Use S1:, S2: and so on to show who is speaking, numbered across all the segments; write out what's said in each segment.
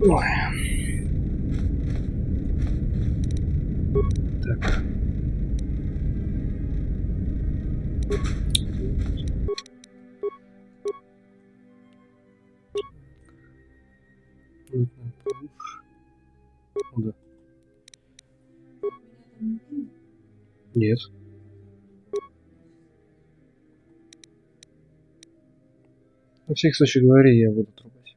S1: Ой. Так. Да. Нет. На всякий случай говори, я буду трубать.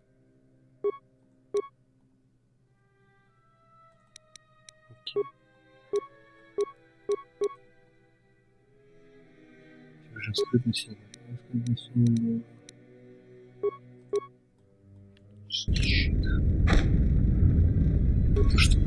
S1: Окей. Уже стыдно сильно. Это что?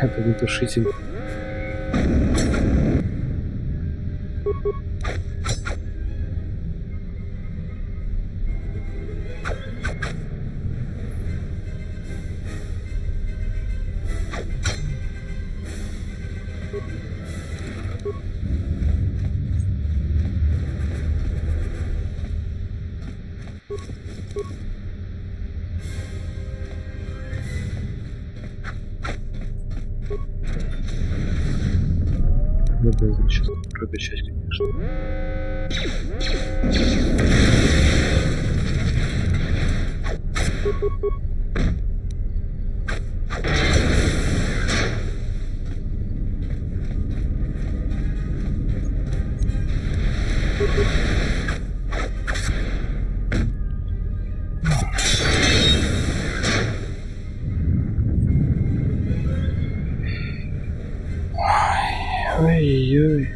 S1: Это глушитель. Надо сейчас прокачать, конечно. Ой-ой-ой.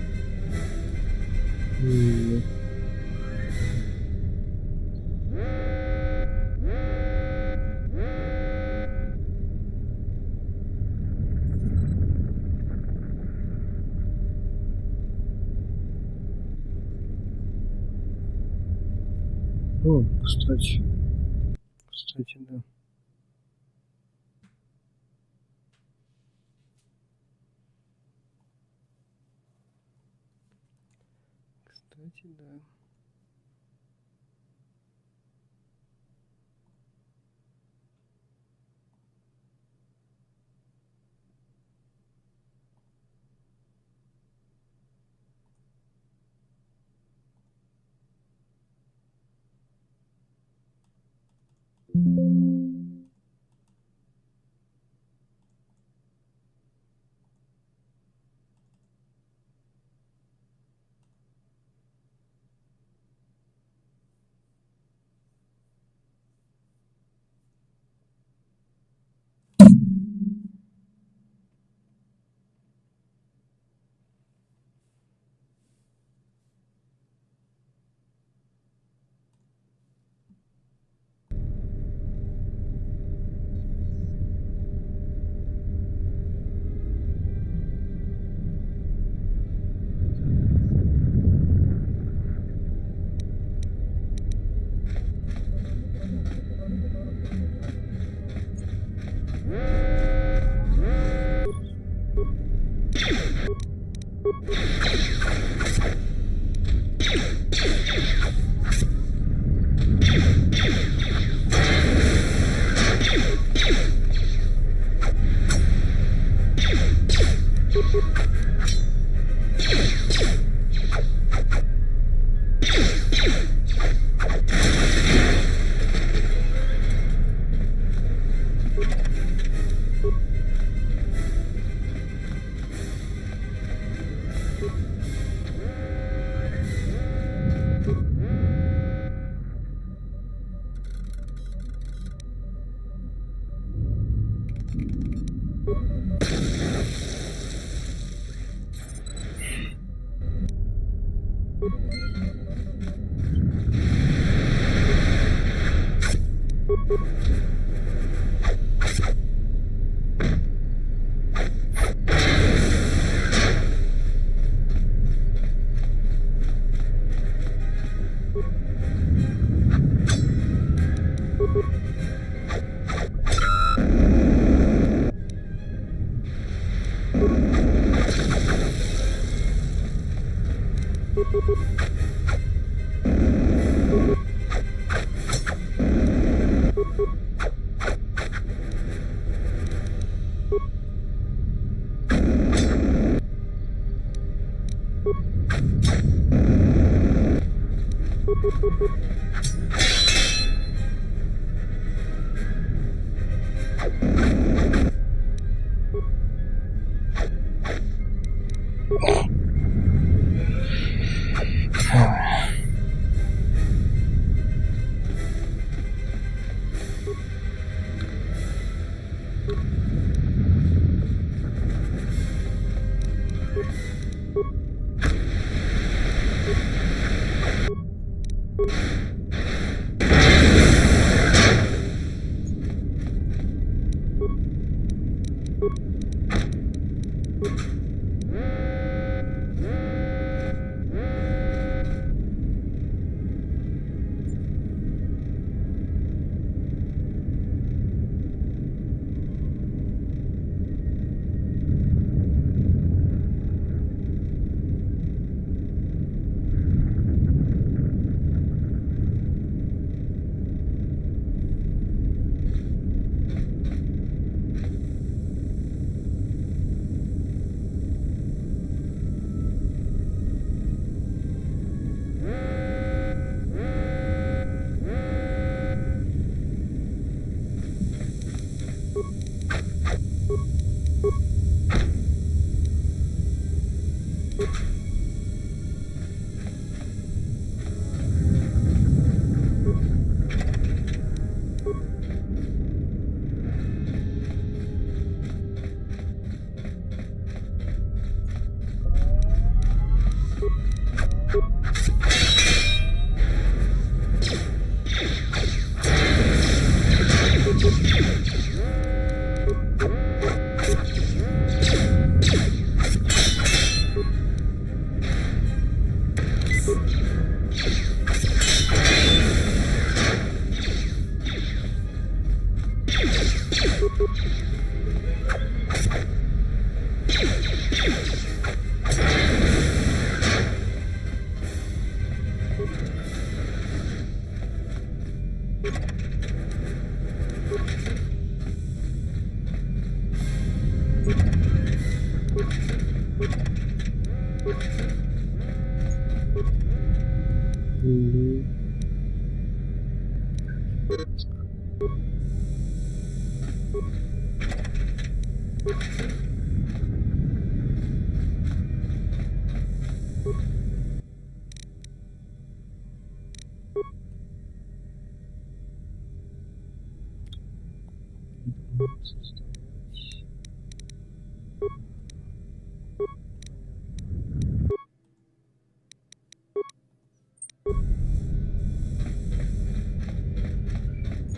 S1: О, кстати, да. Кстати, да.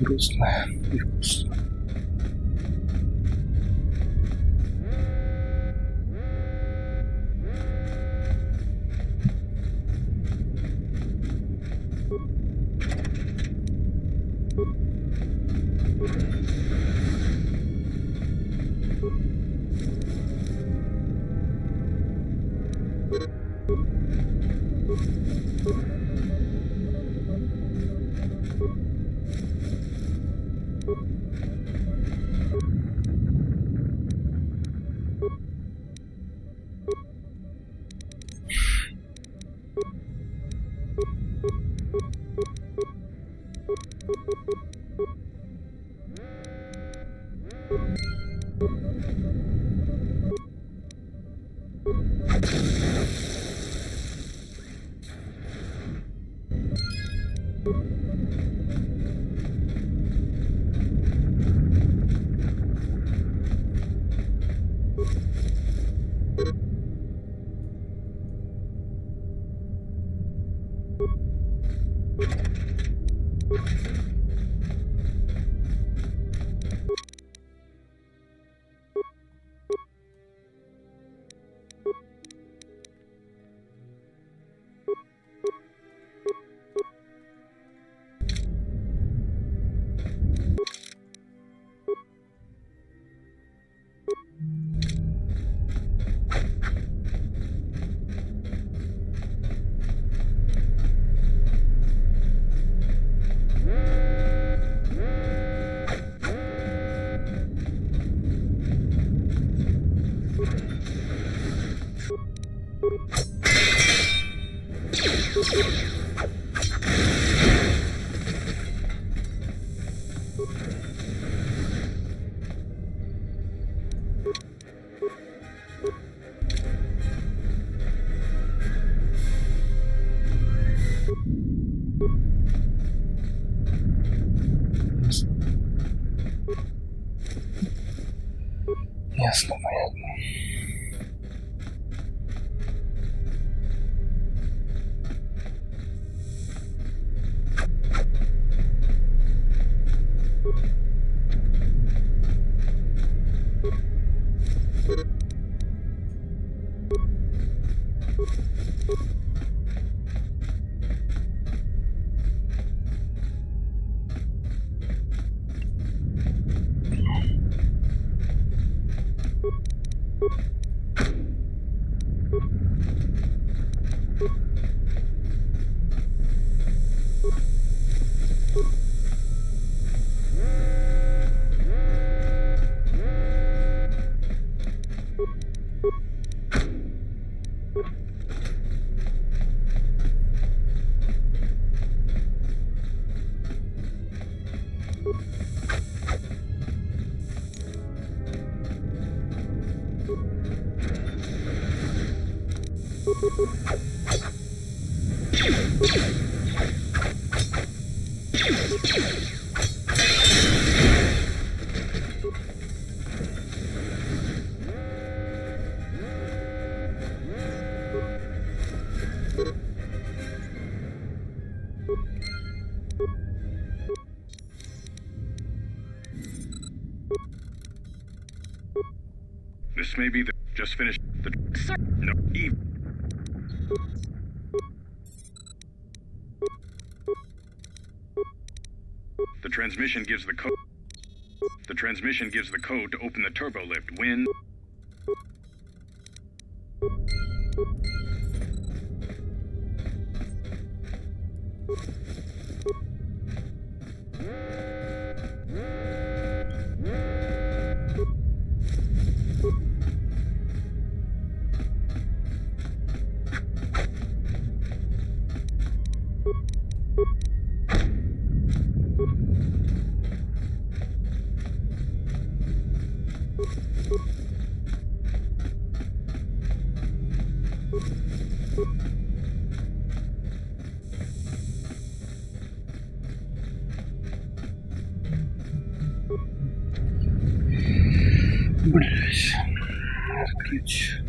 S1: Грустно и вкусно. Ясно, понятно.
S2: This may be the just finished the no Eve. The transmission gives the code. The transmission gives the code to open the turbo lift when
S1: Блять. Открыть.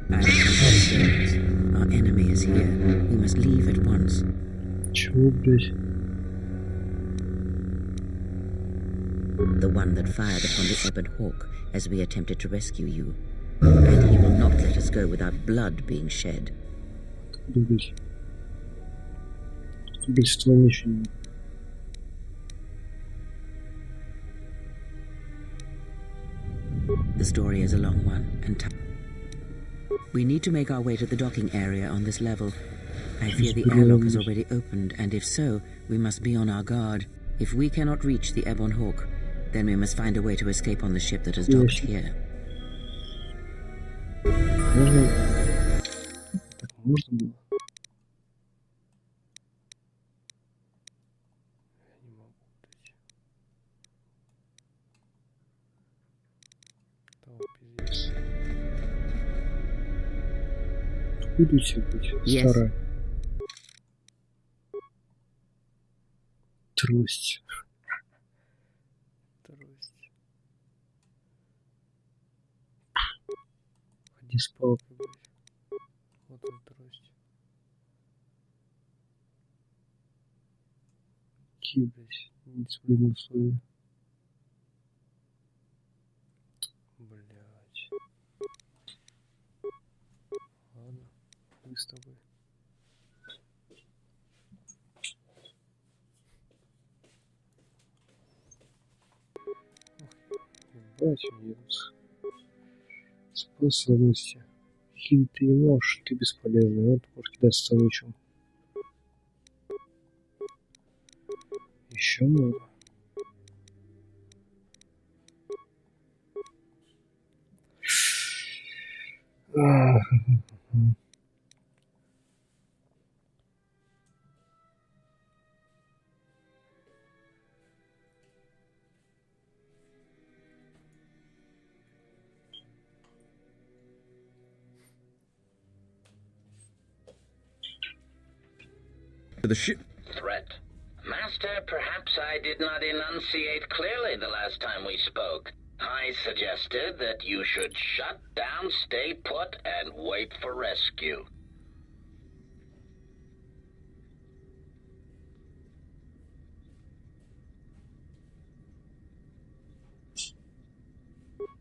S3: Our enemy is here. We must leave at once.
S1: Чего, блять?
S3: the one that fired upon the Ebon Hawk as we attempted to rescue you. And he will not let us go without blood being shed.
S1: Убийство ничего.
S3: The story is a long one, and we need to make our way to the docking area on this level. I fear the airlock has already opened, and if so, we must be on our guard. If we cannot reach the Ebon Hawk, then we must find a way to escape on the ship that has docked here.
S1: Можно было? Я не могу дать. Там пиздец. Откуда у тебя быть? Старая. Трость. Трость. Ходи с палкой, блядь. Вот он, трость. Какие, блядь, недисциплинные условия. Блядь. Ладно, мы с тобой. Ебать, минус. Способности. Хилить ты не можешь, ты бесполезный. Вот можешь кидаться с мечом. Еще много.
S4: The ship.
S5: Threat. Master, perhaps I did not enunciate clearly the last time we spoke. I suggested that you should shut down, stay put, and wait for rescue.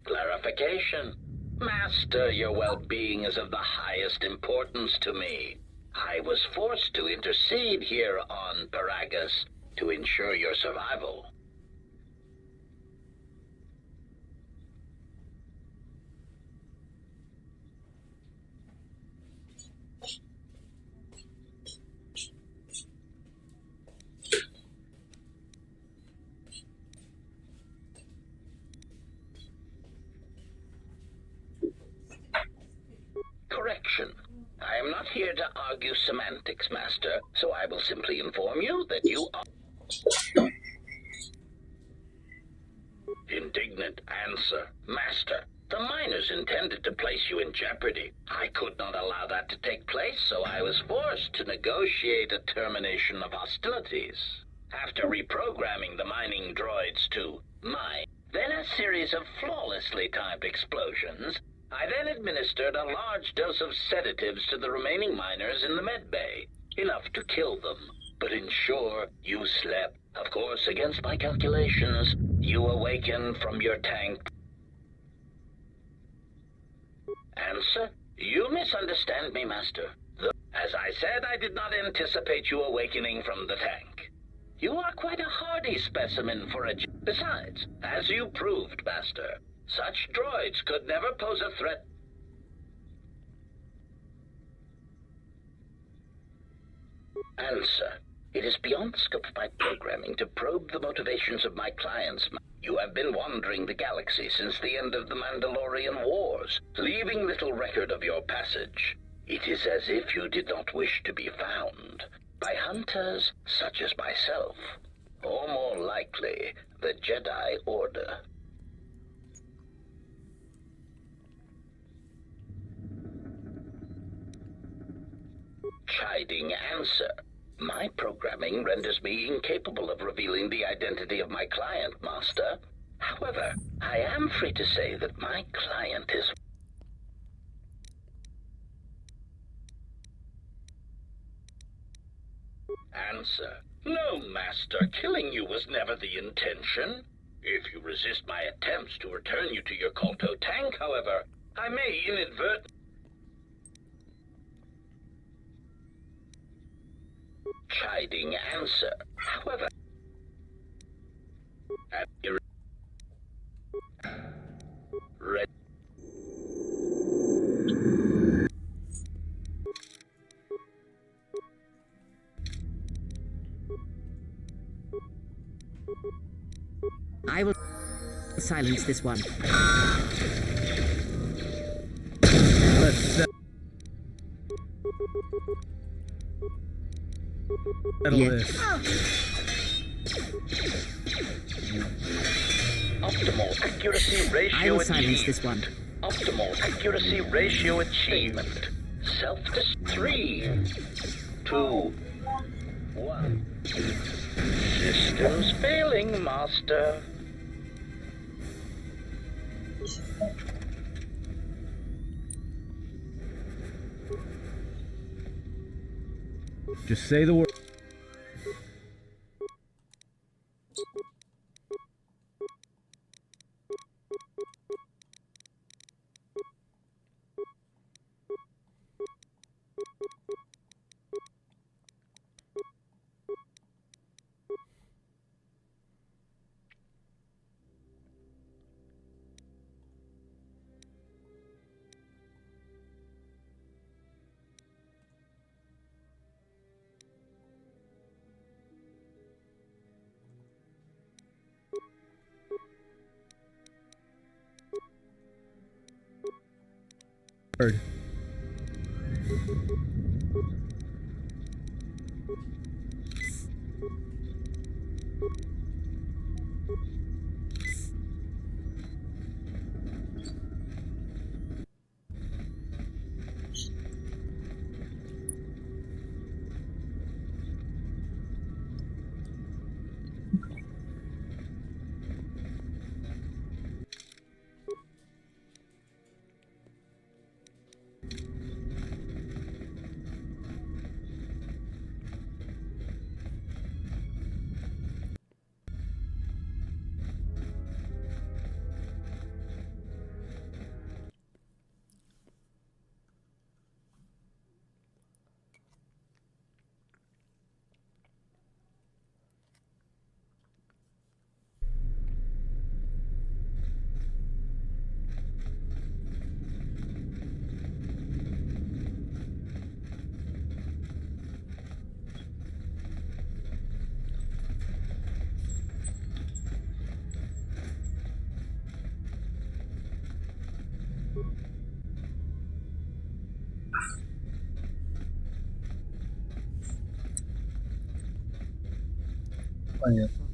S5: Clarification. Master, your well-being is of the highest importance to me. I was forced to intercede here on Paragus to ensure your survival. Correction. I am not here to argue semantics, Master, so I will simply inform you that you are... Indignant answer. Master, the miners intended to place you in jeopardy. I could not allow that to take place, so I was forced to negotiate a termination of hostilities. After reprogramming the mining droids to mine, then a series of flawlessly timed explosions, I then administered a large dose of sedatives to the remaining miners in the med bay, enough to kill them, but ensure you slept. Of course, against my calculations, you awakened from your tank. Answer? You misunderstand me, Master. As I said, I did not anticipate you awakening from the tank. You are quite a hardy specimen for a... Besides, as you proved, Master, such droids could never pose a threat. Answer. It is beyond the scope of my programming to probe the motivations of my clients. You have been wandering the galaxy since the end of the Mandalorian Wars, leaving little record of your passage. It is as if you did not wish to be found by hunters such as myself, or more likely, the Jedi Order. Chiding answer. My programming renders me incapable of revealing the identity of my client, Master. However, I am free to say that my client is... Answer. No, Master. Killing you was never the intention. If you resist my attempts to return you to your Kolto tank, however, I may inadvertently... Chiding answer. However... At your... Red...
S3: I will silence this one.
S4: Let's settle this.
S5: Optimal accuracy
S3: I
S5: ratio
S3: will silence
S5: achieved.
S3: this one.
S5: Optimal accuracy ratio achievement. Self-destruct. 3, 2, 1. Systems failing, master.
S4: Just say the word. Word.
S1: Понятно.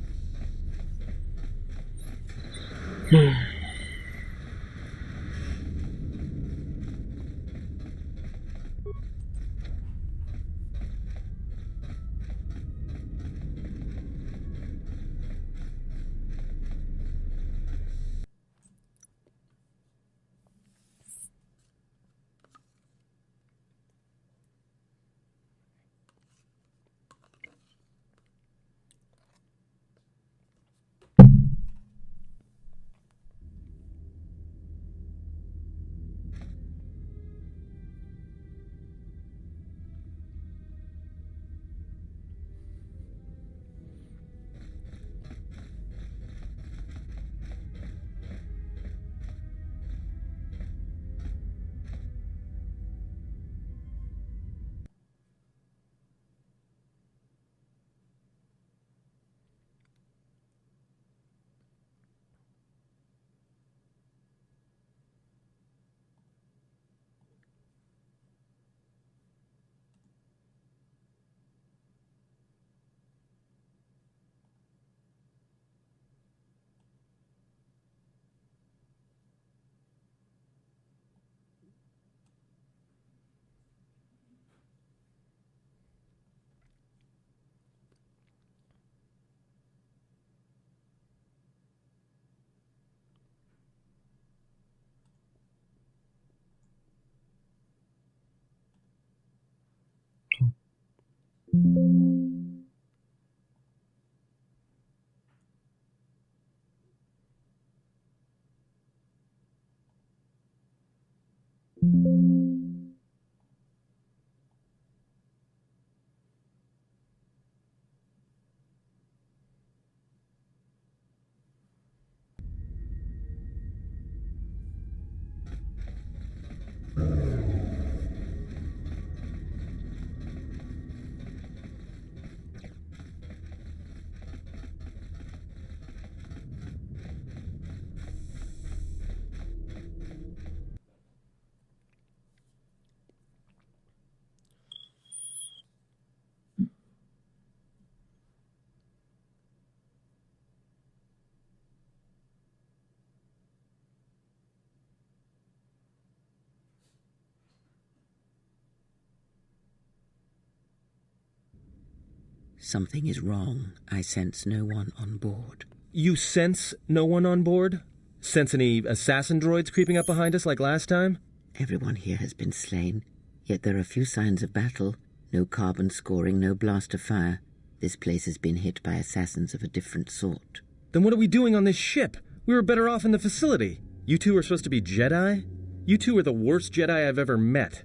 S3: Something is wrong. I sense no one on board.
S4: You sense no one on board? Sense any assassin droids creeping up behind us like last time?
S3: Everyone here has been slain, yet there are few signs of battle. No carbon scoring, no blast of fire. This place has been hit by assassins of a different sort.
S4: Then what are we doing on this ship? We were better off in the facility. You two are supposed to be Jedi? You two are the worst Jedi I've ever met.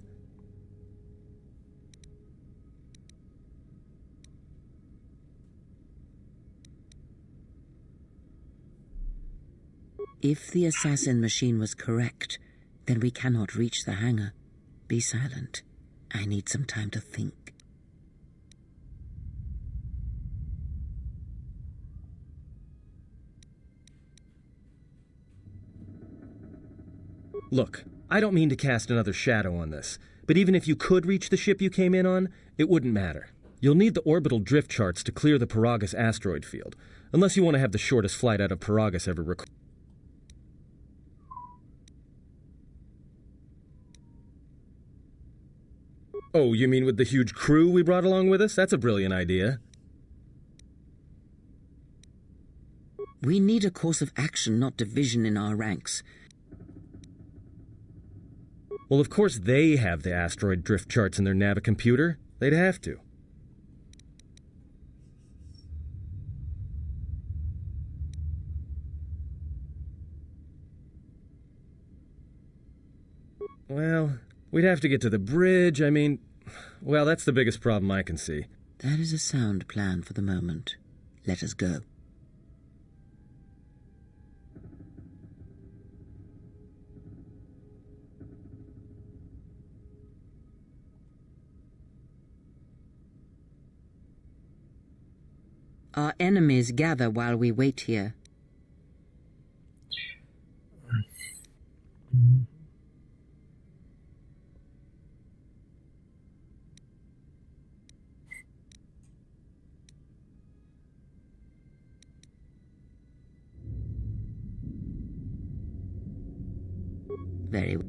S3: If the assassin machine was correct, then we cannot reach the hangar. Be silent. I need some time to think.
S4: Look, I don't mean to cast another shadow on this, but even if you could reach the ship you came in on, it wouldn't matter. You'll need the orbital drift charts to clear the Paragus asteroid field, unless you want to have the shortest flight out of Paragus ever recorded. Oh, you mean with the huge crew we brought along with us? That's a brilliant idea.
S3: We need a course of action, not division in our ranks.
S4: Well, of course they have the asteroid drift charts in their navicomputer. They'd have to. Well, we'd have to get to the bridge. I mean, well, that's the biggest problem I can see.
S3: That is a sound plan for the moment. Let us go. Our enemies gather while we wait here. Very well.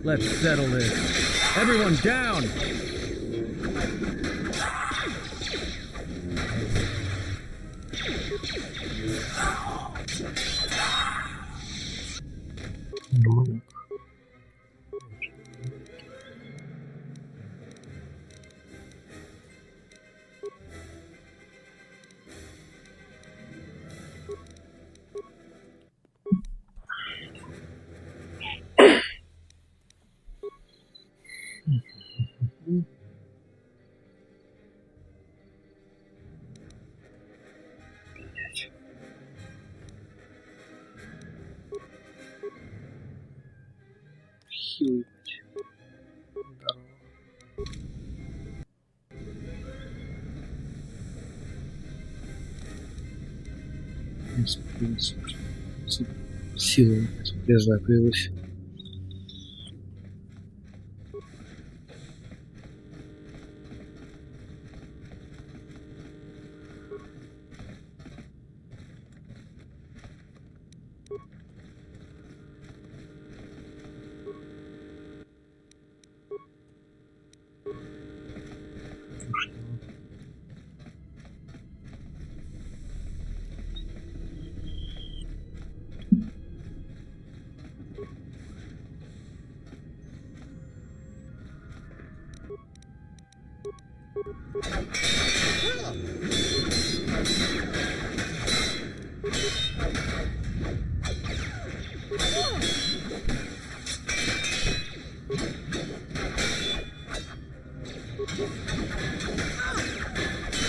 S4: Let's settle this. Everyone down!
S1: Нормально. Хилый, блядь. Здорово. Сила, я знаю, появилась.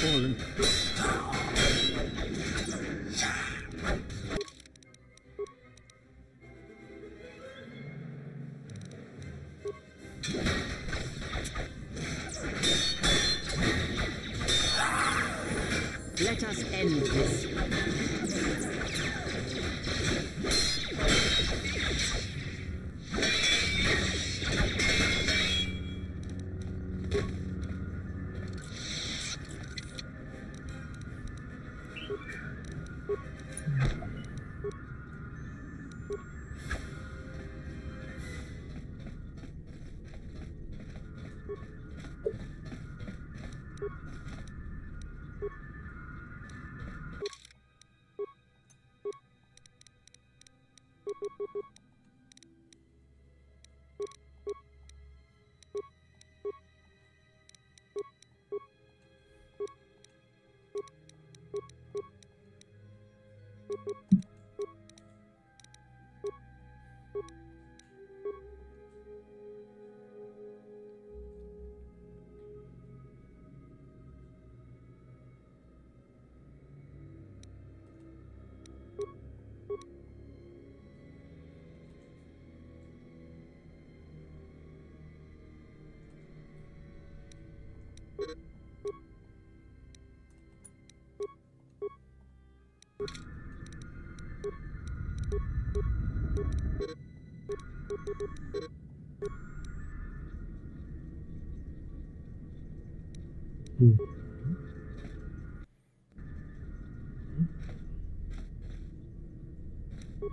S4: Fallen.
S3: Let us end this.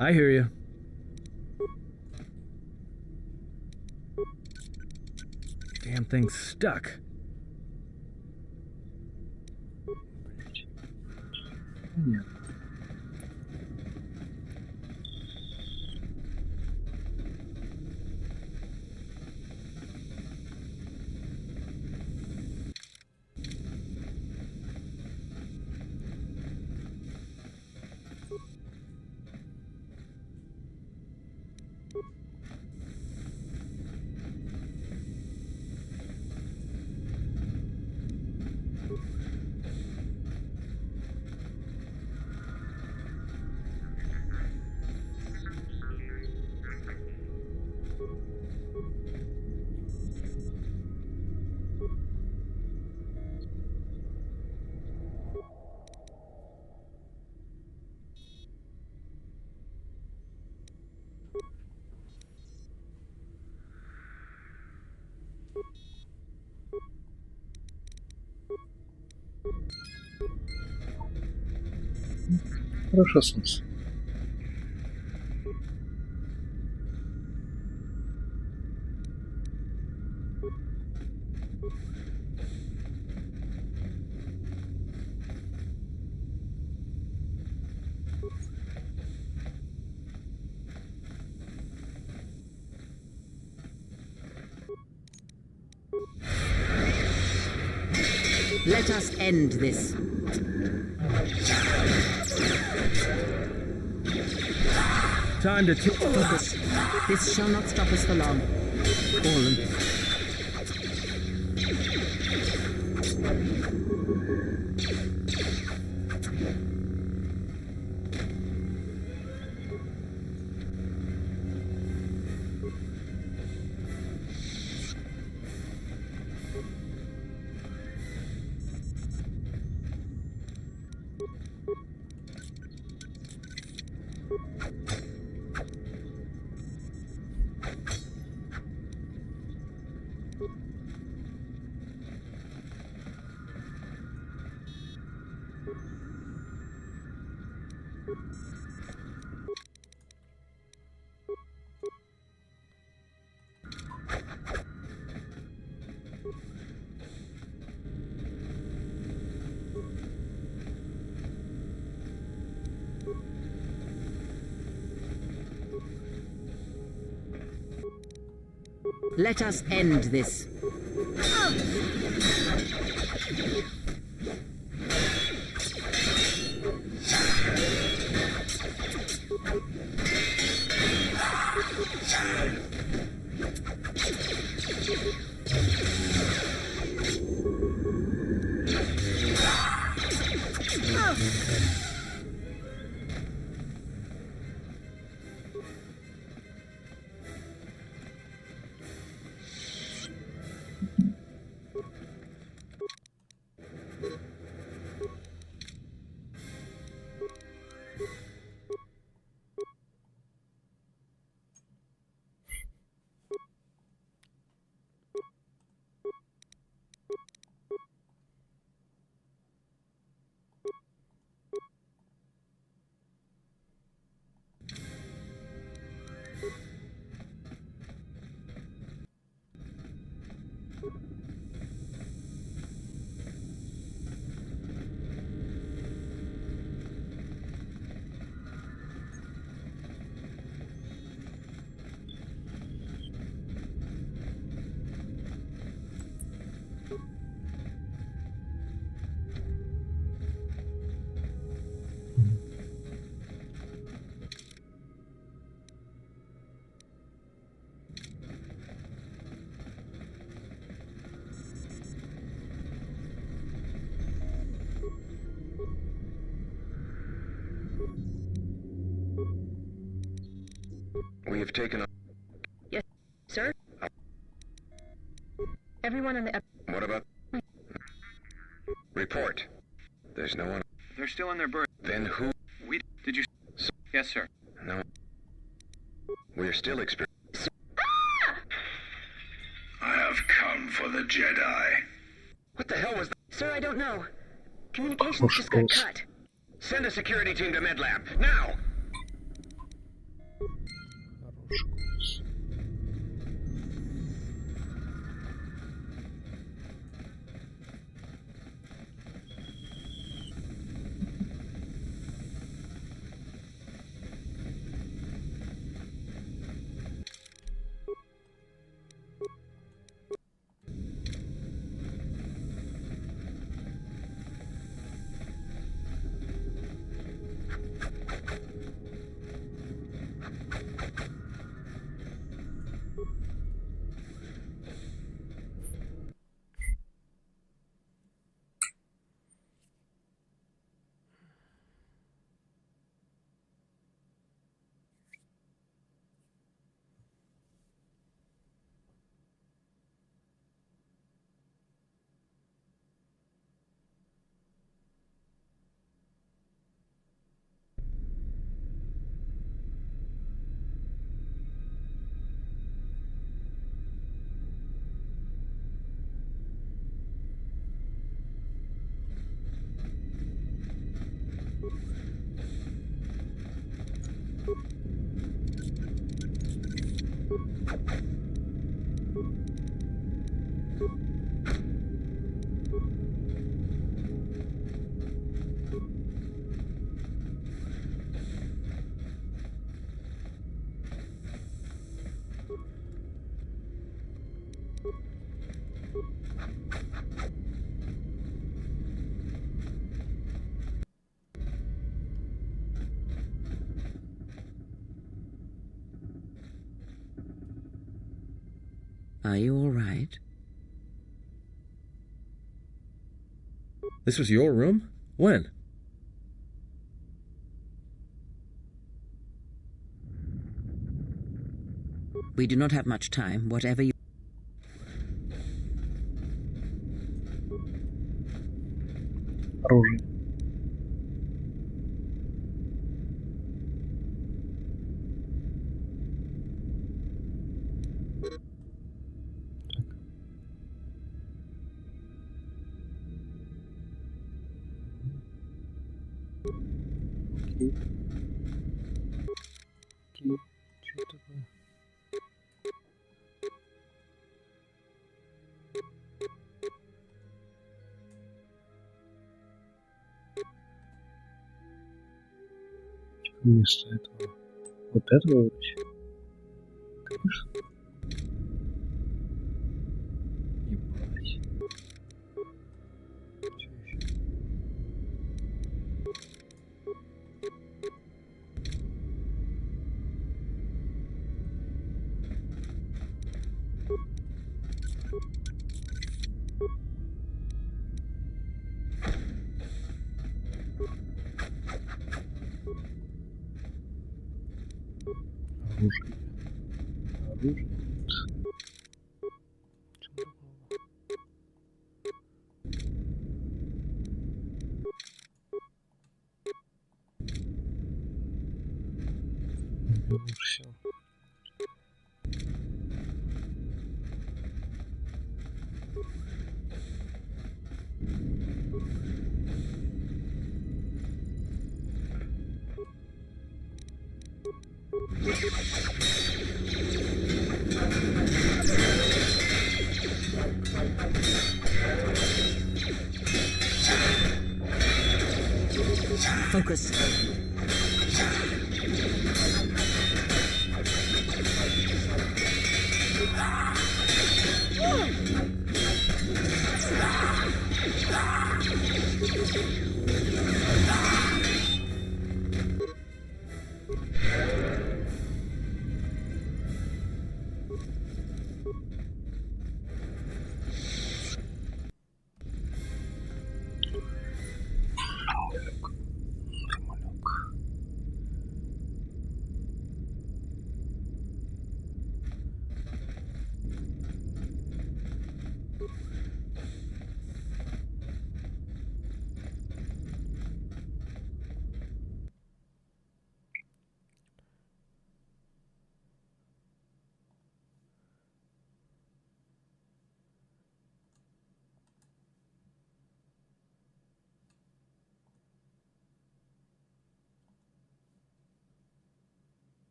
S4: I hear you. Damn thing's stuck.
S1: Понятно. Хорошо, солнце.
S3: Let us end this.
S4: Time to
S3: Focus. This shall not stop us for long. Fallen. Let us end this.
S6: We have taken.
S7: Yes, sir. Everyone on the.
S6: What about? Report. There's no one.
S2: They're still in their berth.
S6: Then who?
S2: We did you? Yes, sir.
S6: No. We're still experiencing.
S2: I have come for the Jedi.
S6: What the hell was that?
S7: Sir, I don't know. Communications just got cut.
S6: Send a security team to MedLab now.
S3: Are you all right?
S4: This was your room? When?
S3: We do not have much time. Whatever you...
S1: Оружие. Окей. Окей. Что такое? Вместо этого вот это выбрать? Конечно. Ебать. Оружие. Оружие. Ну, все.
S3: Focus.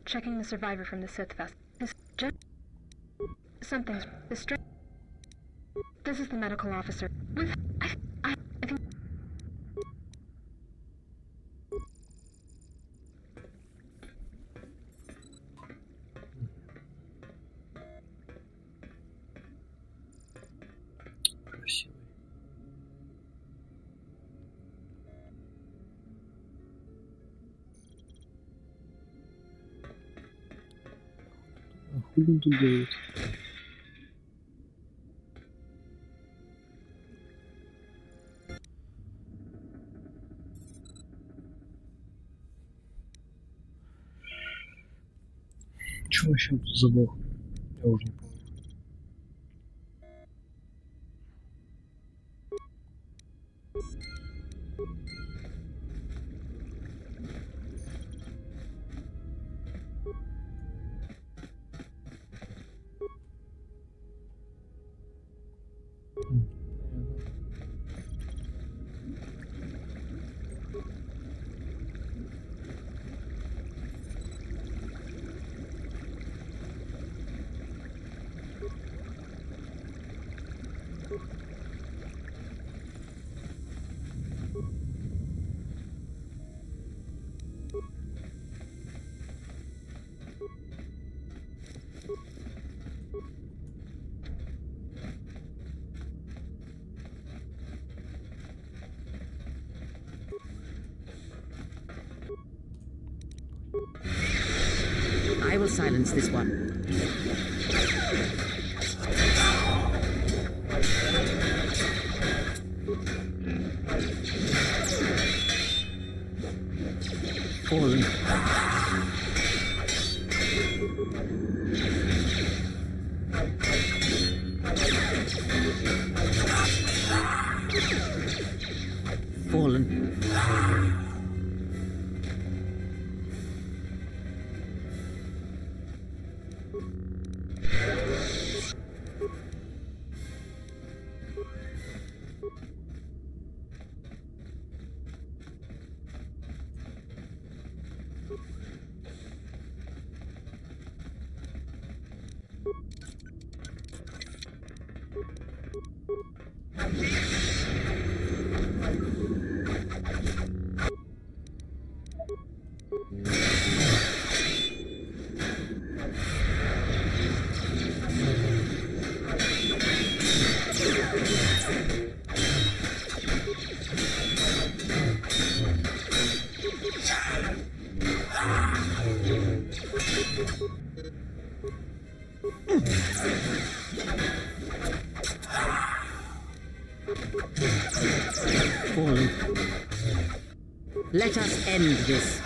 S7: Checking the survivor from the Sith Fest. Something's this is the medical officer. I think.
S1: Красивый. А хули он тут делает? Чего вообще он тут забыл? Я уже не помню.
S3: I will silence this one. Fallen. Fallen. Let us end this.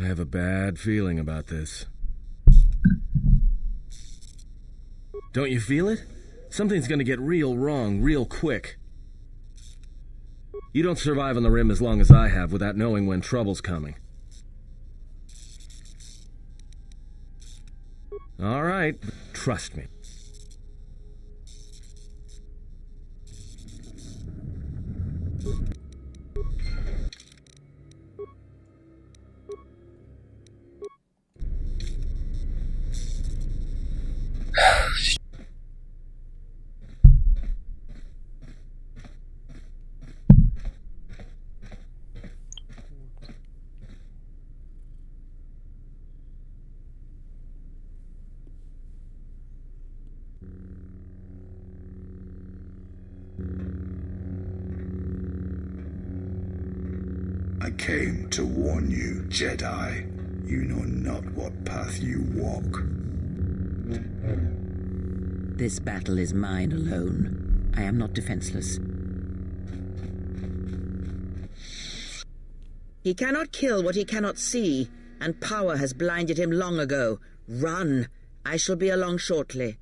S4: I have a bad feeling about this. Don't you feel it? Something's gonna get real wrong real quick. You don't survive on the rim as long as I have without knowing when trouble's coming. All right, trust me.
S8: I came to warn you, Jedi. You know not what path you walk.
S3: This battle is mine alone. I am not defenseless. He cannot kill what he cannot see, and power has blinded him long ago. Run! I shall be along shortly.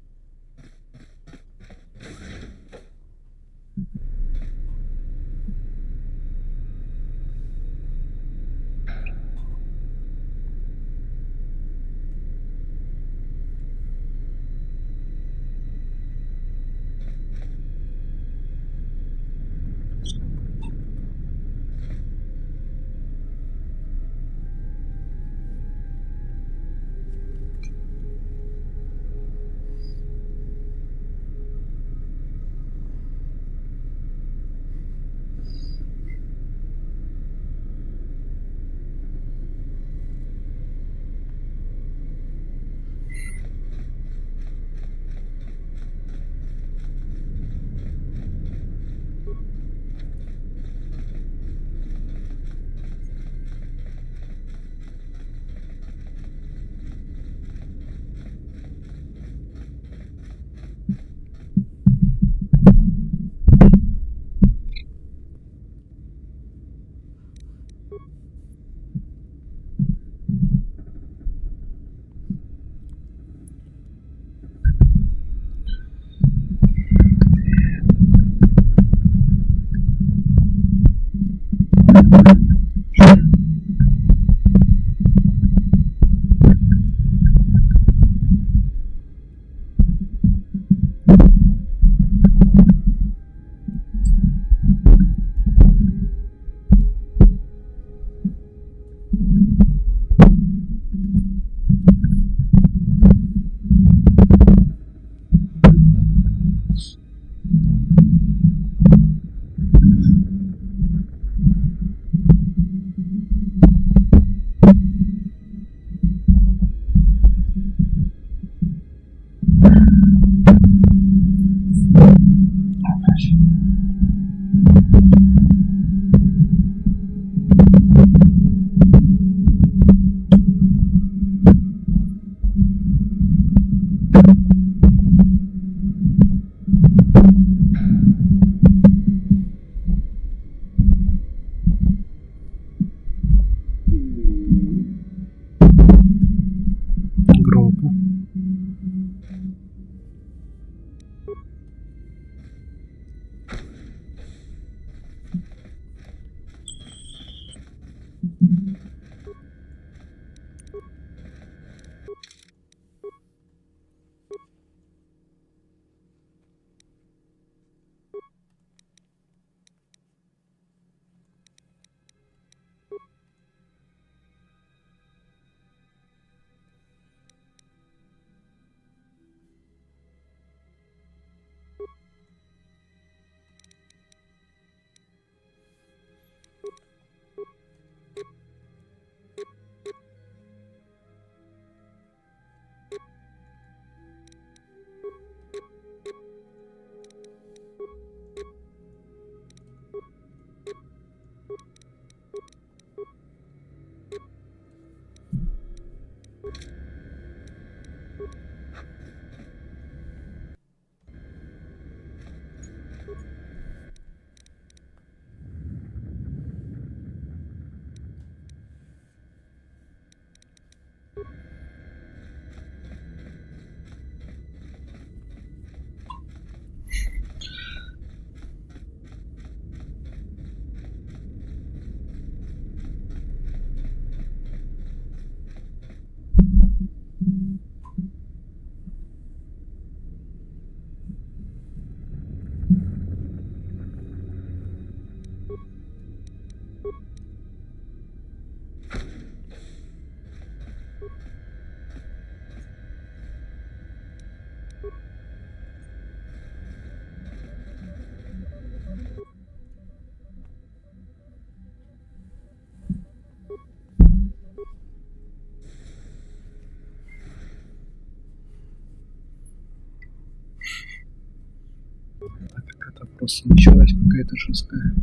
S1: просто началась какая-то жесткая.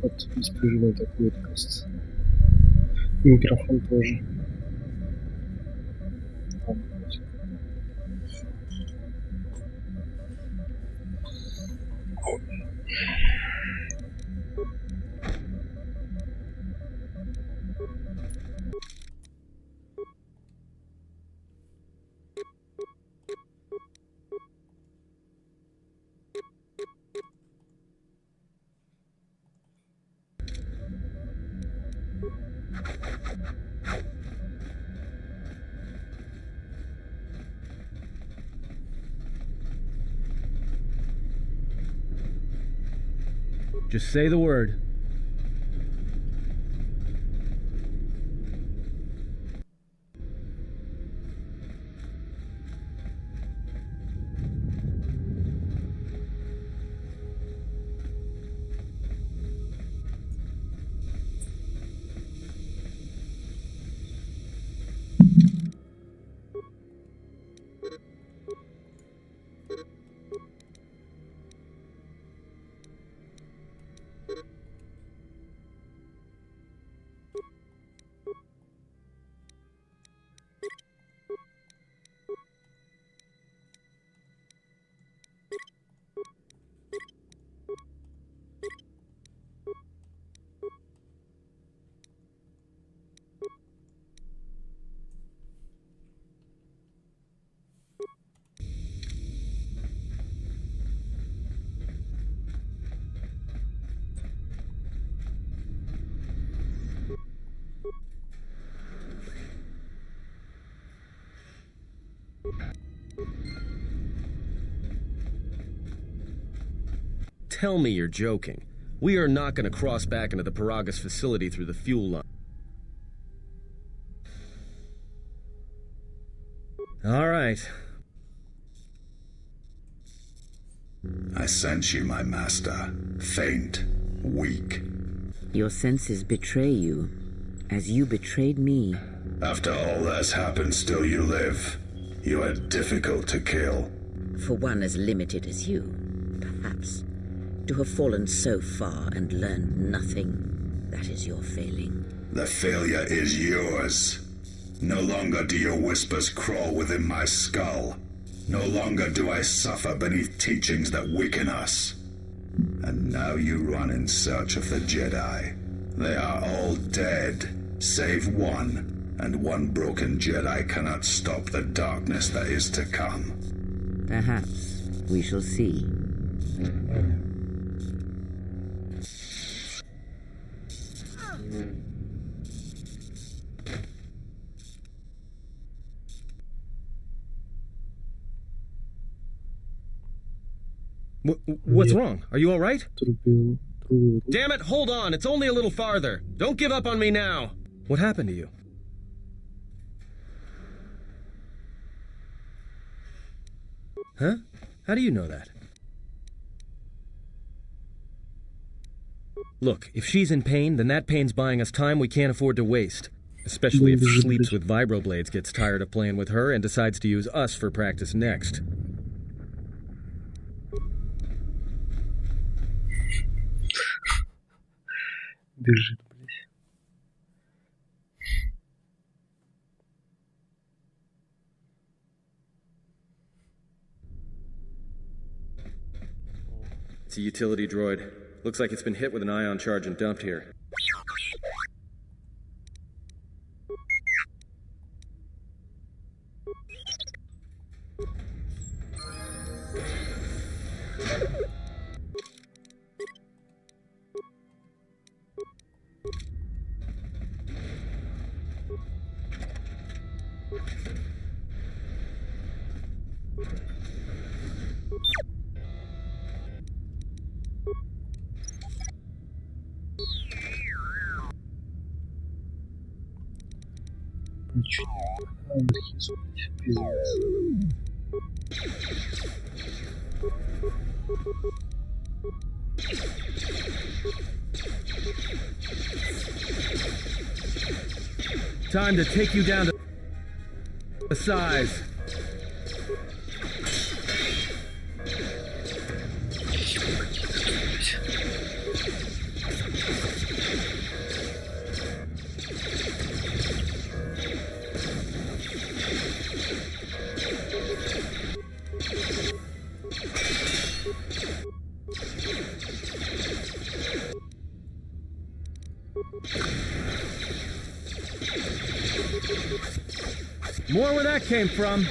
S1: Вот беспрерывно такой просто. Микрофон тоже.
S4: Just say the word. Tell me you're joking. We are not going to cross back into the Paragus facility through the fuel line. All right.
S8: I sense you, my master. Faint, weak.
S3: Your senses betray you, as you betrayed me.
S8: After all that's happened, still you live. You are difficult to kill.
S3: For one as limited as you, perhaps. To have fallen so far and learned nothing, that is your failing.
S8: The failure is yours. No longer do your whispers crawl within my skull. No longer do I suffer beneath teachings that weaken us. And now you run in search of the Jedi. They are all dead, save one, and one broken Jedi cannot stop the darkness that is to come.
S3: Perhaps we shall see.
S4: What's wrong? Are you all right?
S1: Трубил.
S4: Damn it, hold on. It's only a little farther. Don't give up on me now. What happened to you? Huh? How do you know that? Look, if she's in pain, then that pain's buying us time we can't afford to waste. Especially if Sleeps with Vibroblades gets tired of playing with her and decides to use us for practice next.
S1: Бежит, блядь.
S4: It's a utility droid. Looks like it's been hit with an ion charge and dumped here. Time to take you down to size. More where that came from.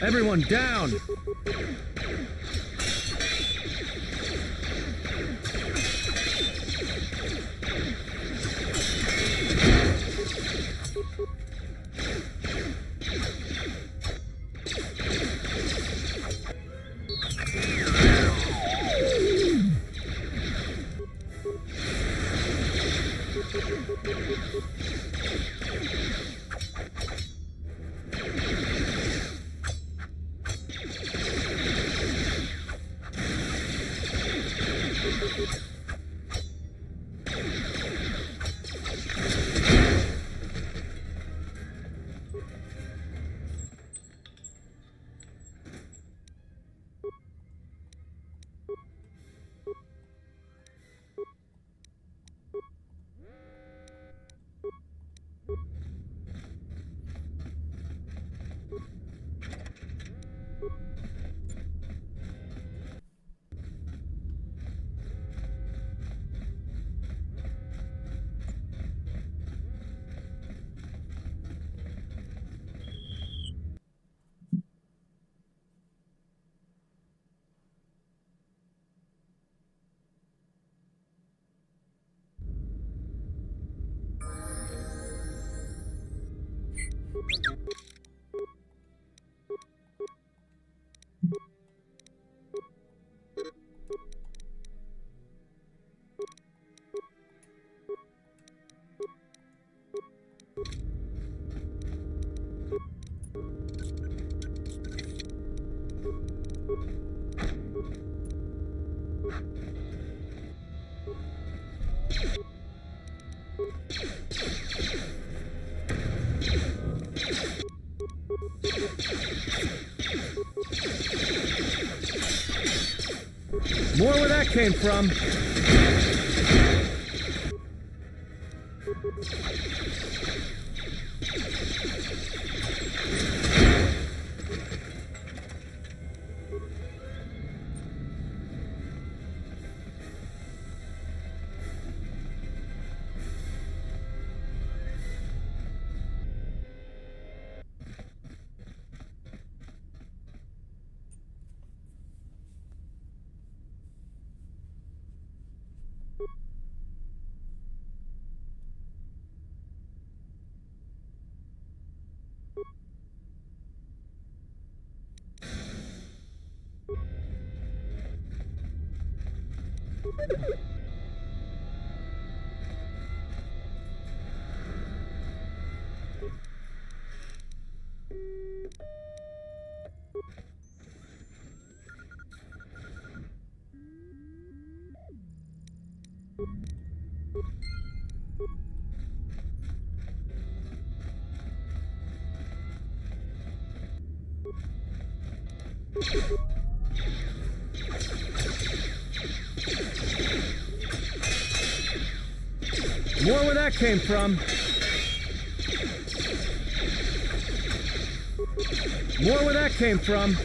S4: Everyone down! More where that came from. More where that came from. More where that came from.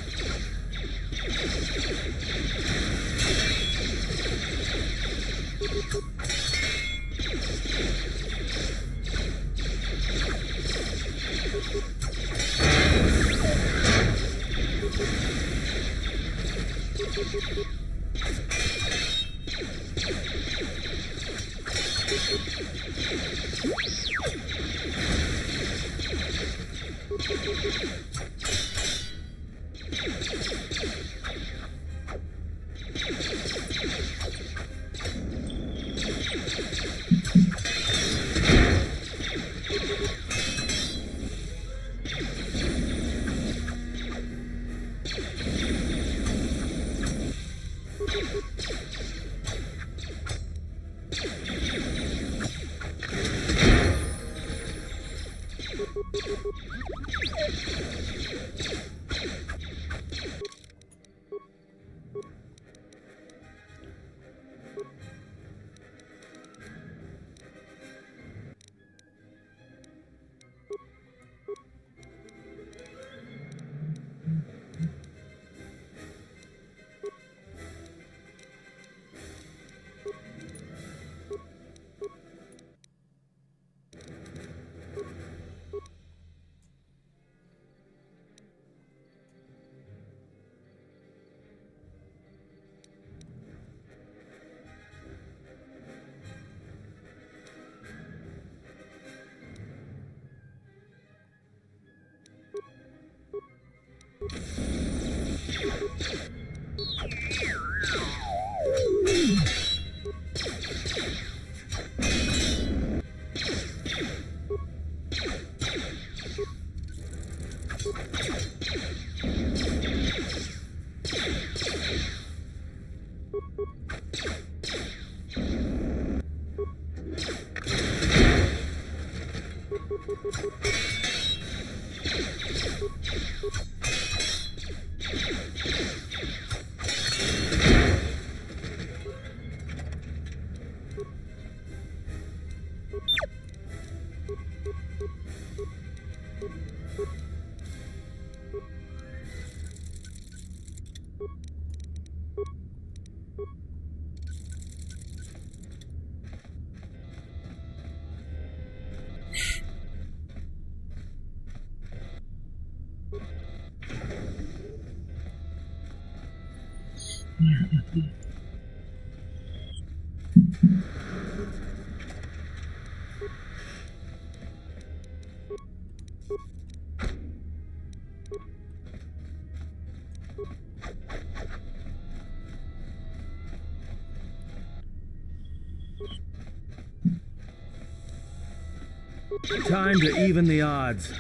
S4: Time to even the odds.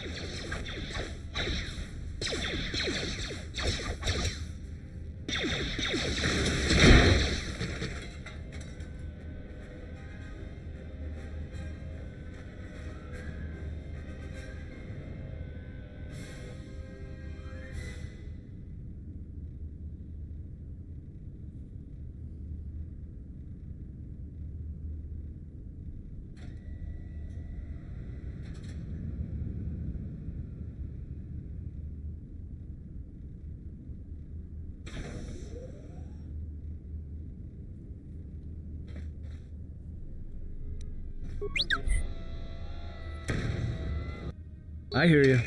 S4: I hear you.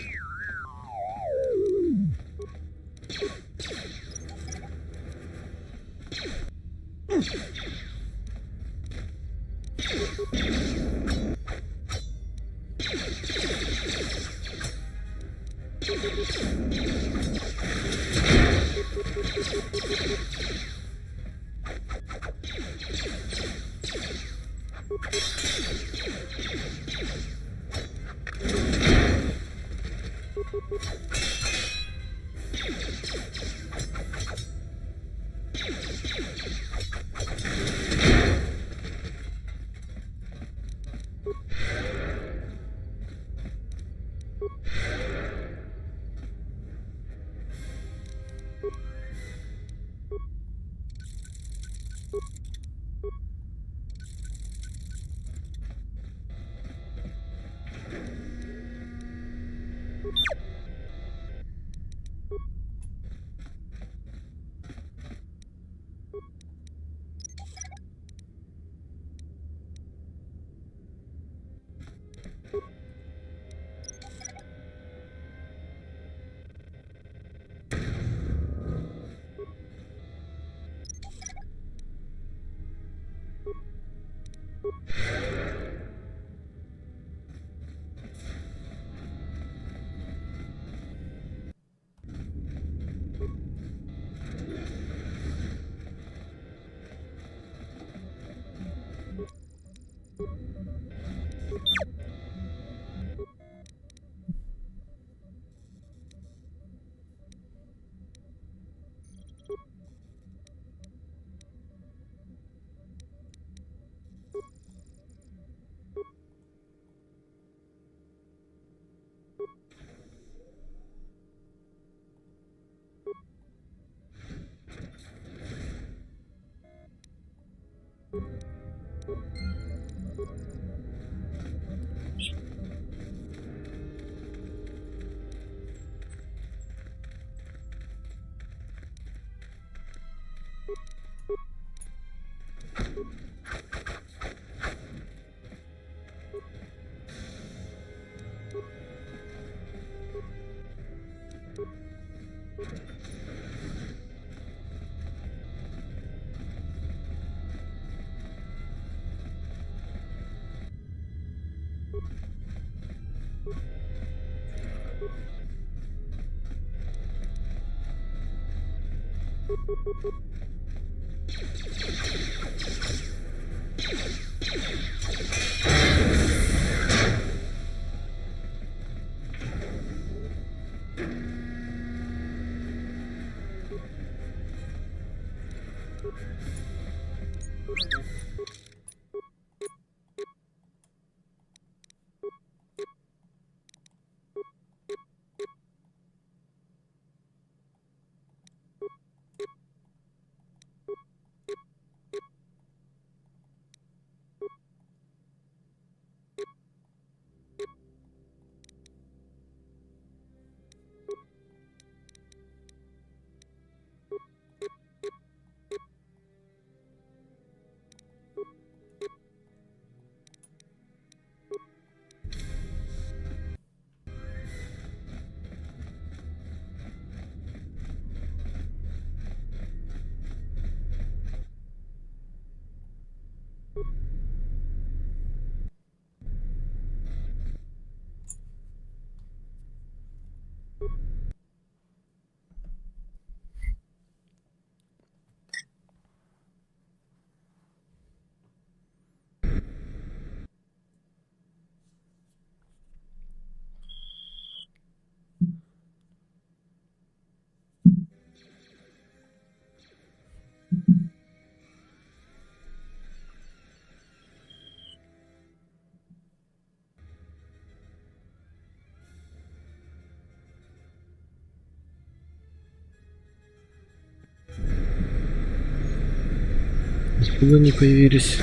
S1: Откуда они появились?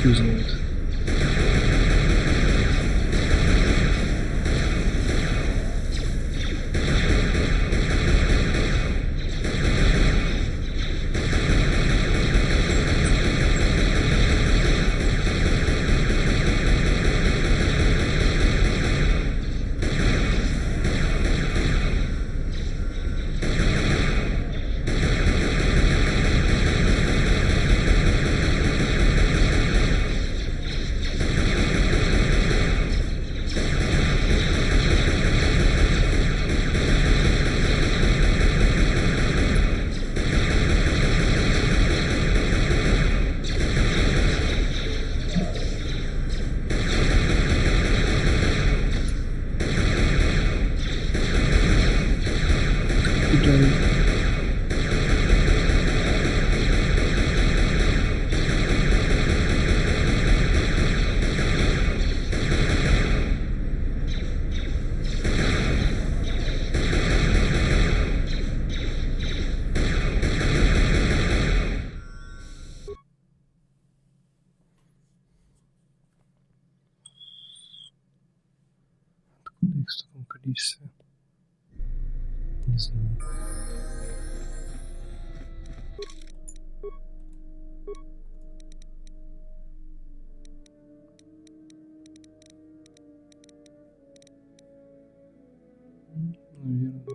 S1: Хуй знает. Их в таком количестве. Не знаю. Наверное, да.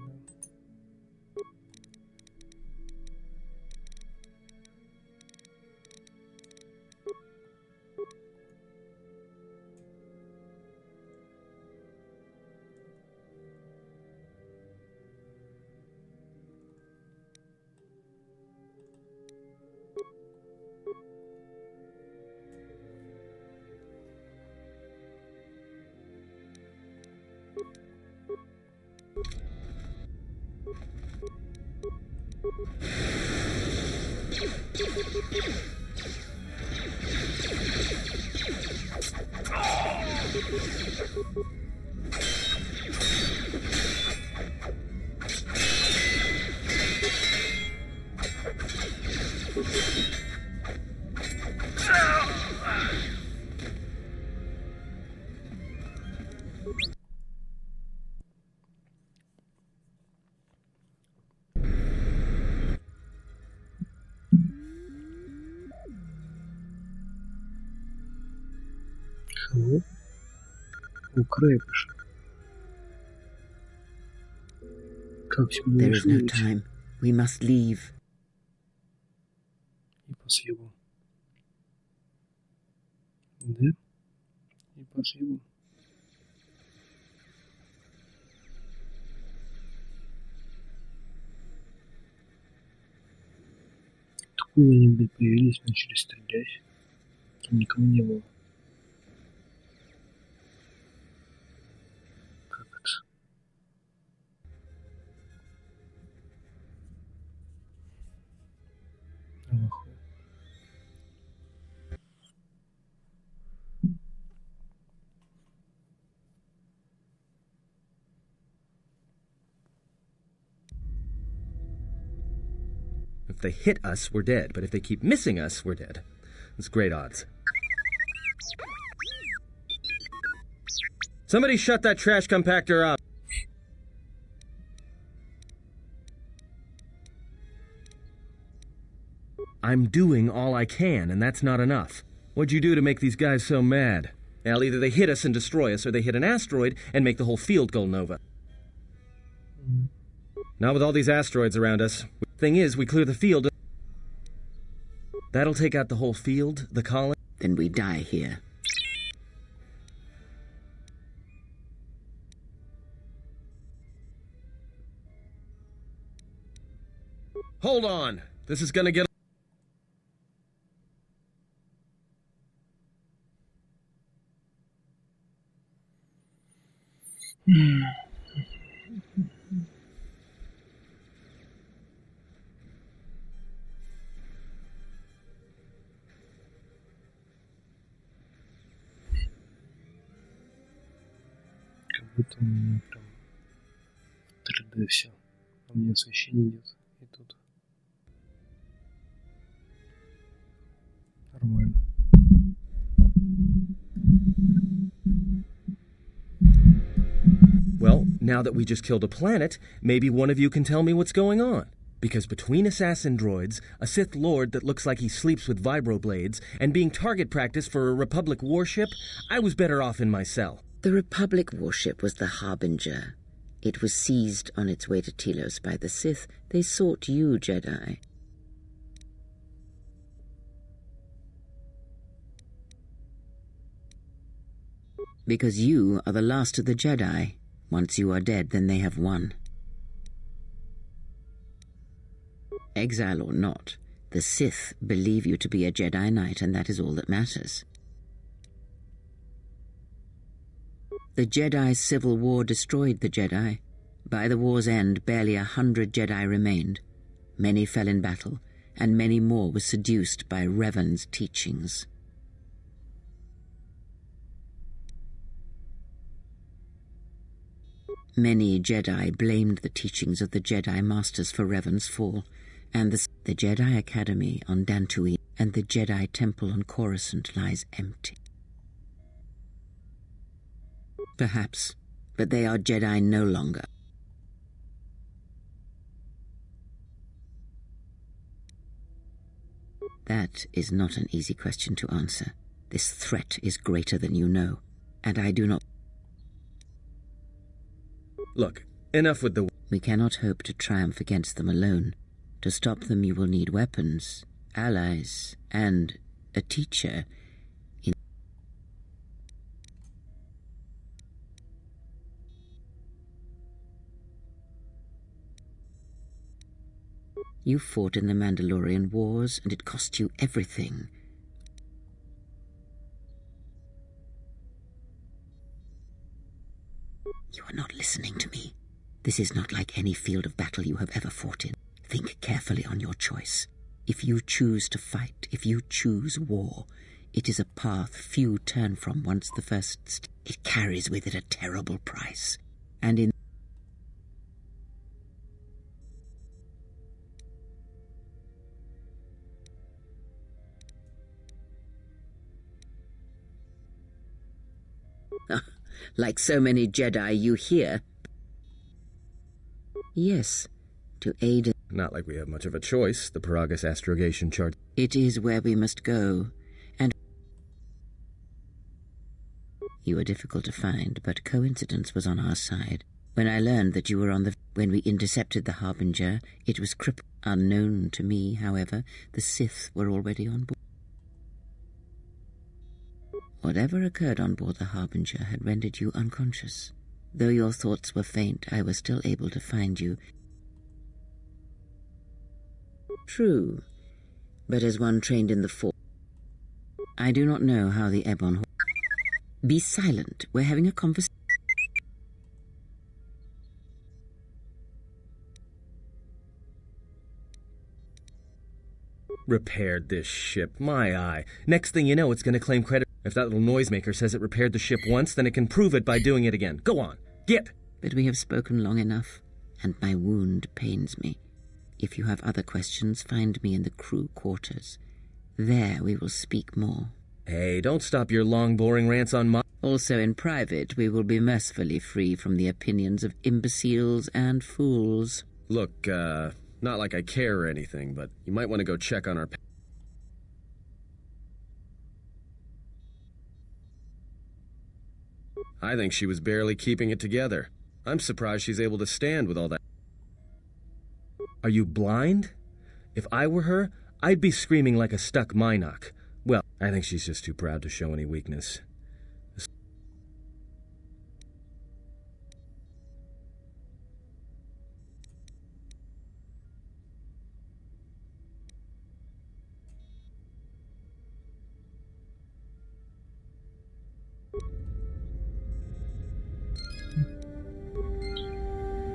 S1: Кого? Украй пошел. Как сегодня
S3: There is no time. We must leave.
S1: И спасибо. Да? И спасибо. Откуда они, блядь, появились, начали стрелять? Там никого не было. Как это? Нахуй.
S4: If they hit us, we're dead. But if they keep missing us, we're dead. That's great odds. Somebody shut that trash compactor up. I'm doing all I can, and that's not enough. What'd you do to make these guys so mad? Well, either they hit us and destroy us, or they hit an asteroid and make the whole field go nova. Not with all these asteroids around us. Thing is, we clear the field. That'll take out the whole field, the colony.
S3: Then we die here.
S4: Hold on. This is gonna get...
S1: Как будто у меня прям 3D все. У меня освещение идет. И тут Нормально.
S4: Well, now that we just killed a planet, maybe one of you can tell me what's going on. Because between assassin droids, a Sith Lord that looks like he sleeps with vibroblades, and being target practice for a Republic warship, I was better off in my cell.
S3: The Republic warship was the Harbinger. It was seized on its way to Telos by the Sith. They sought you, Jedi. Because you are the last of the Jedi. Once you are dead, then they have won. Exile or not, the Sith believe you to be a Jedi Knight, and that is all that matters. The Jedi Civil War destroyed the Jedi. By the war's end, barely 100 Jedi remained. Many fell in battle, and many more were seduced by Revan's teachings. Many Jedi blamed the teachings of the Jedi Masters for Revan's fall, and the Jedi Academy on Dantooine and the Jedi Temple on Coruscant lies empty. Perhaps, but they are Jedi no longer. That is not an easy question to answer. This threat is greater than you know, and I do not...
S4: Look, enough with the...
S3: We cannot hope to triumph against them alone. To stop them you will need weapons, allies, and a teacher. You fought in the Mandalorian Wars, and it cost you everything. You are not listening to me. This is not like any field of battle you have ever fought in. Think carefully on your choice. If you choose to fight, if you choose war, it is a path few turn from once the first it carries with it a terrible price. And in like so many Jedi you hear. Yes, to aid in...
S4: Not like we have much of a choice. The Paragus astrogation chart...
S3: It is where we must go, and... You were difficult to find, but coincidence was on our side. When I learned that you were on the... When we intercepted the Harbinger, it was crippled. Unknown to me, however, the Sith were already on board. Whatever occurred on board the Harbinger had rendered you unconscious. Though your thoughts were faint, I was still able to find you. True, but as one trained in the Force, I do not know how the Ebon... Be silent. We're having a conversation.
S4: Repaired this ship. My eye. Next thing you know, it's going to claim credit. If that little noisemaker says it repaired the ship once, then it can prove it by doing it again. Go on. Get!
S3: But we have spoken long enough, and my wound pains me. If you have other questions, find me in the crew quarters. There we will speak more.
S4: Hey, don't stop your long, boring rants on my...
S3: Also in private, we will be mercifully free from the opinions of imbeciles and fools.
S4: Look, not like I care or anything, but you might want to go check on our... I think she was barely keeping it together. I'm surprised she's able to stand with all that. Are you blind? If I were her, I'd be screaming like a stuck Minoc. Well, I think she's just too proud to show any weakness.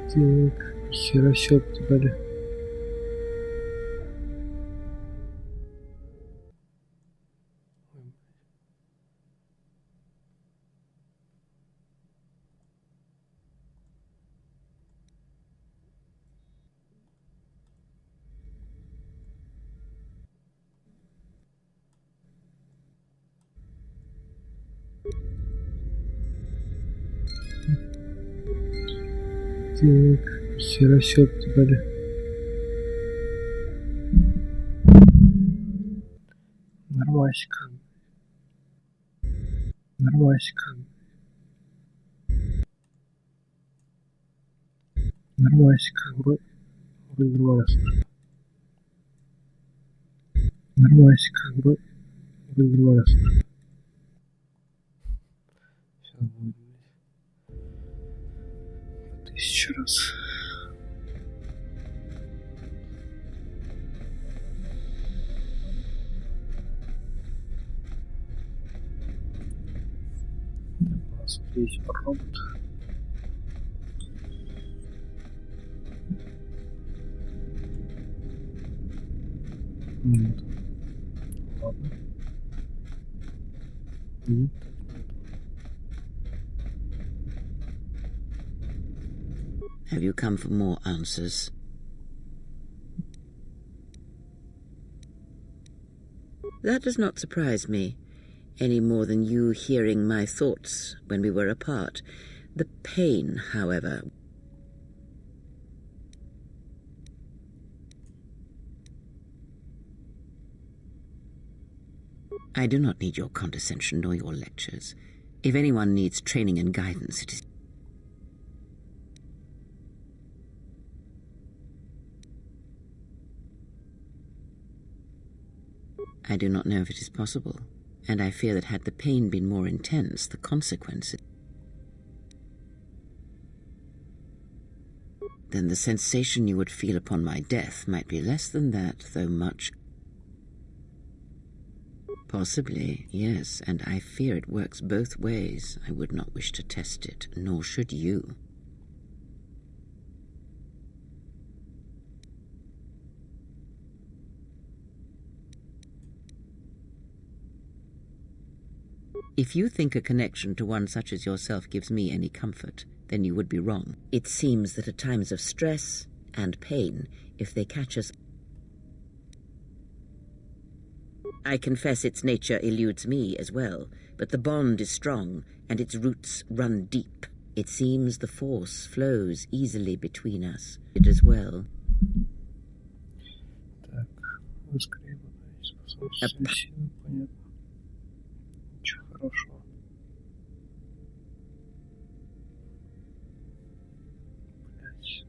S1: Так, хера все обтебали. Так, хера себе дали. Нормасик. Нормасик. Нормасик. Вроде нормально слышно. Нормасик. Вроде нормально слышно. Сейчас будет. 1000 раз. У нас есть робот. Нет. Ладно. Нет.
S3: Have you come for more answers? That does not surprise me, any more than you hearing my thoughts when we were apart. The pain, however... I do not need your condescension nor your lectures. If anyone needs training and guidance, it is... I do not know if it is possible, and I fear that had the pain been more intense, the consequences... Then the sensation you would feel upon my death might be less than that, though much... Possibly, yes, and I fear it works both ways. I would not wish to test it, nor should you. If you think a connection to one such as yourself gives me any comfort, then you would be wrong. It seems that at times of stress and pain, if they catch us... I confess its nature eludes me as well, but the bond is strong, and its roots run deep. It seems the force flows easily between us. It as well.
S1: Так, воскребывание, способность, понятно. Ничего хорошего. Блять.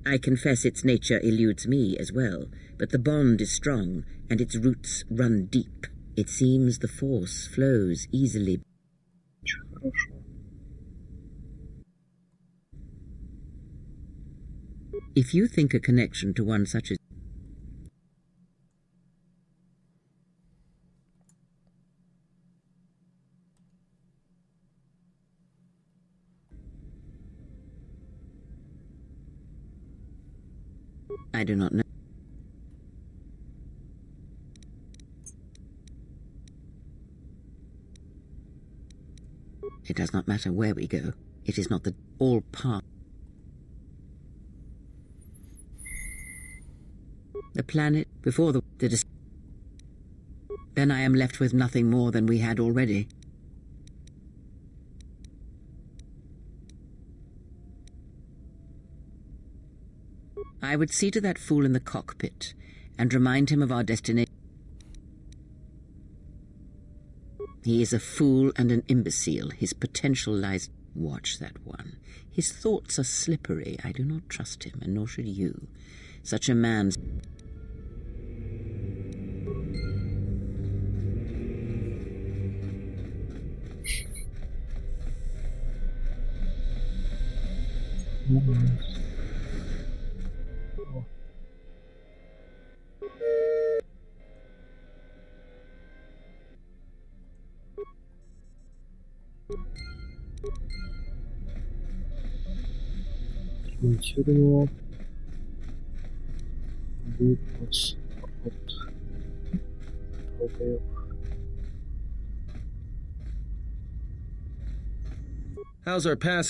S3: I confess its nature eludes me as well, but the bond is strong, and its roots run deep. It seems the force flows easily.
S1: Ничего хорошего.
S3: If you think a connection to one such as... I do not know. It does not matter where we go. It is not the all part. The planet before the then I am left with nothing more than we had already. I would see to that fool in the cockpit and remind him of our destination. He is a fool and an imbecile. His potential lies... Watch that one. His thoughts are slippery. I do not trust him, and nor should you. Such a man's...
S1: Монтирование. Будет у нас проход. Долбоёб.
S4: How's our pass?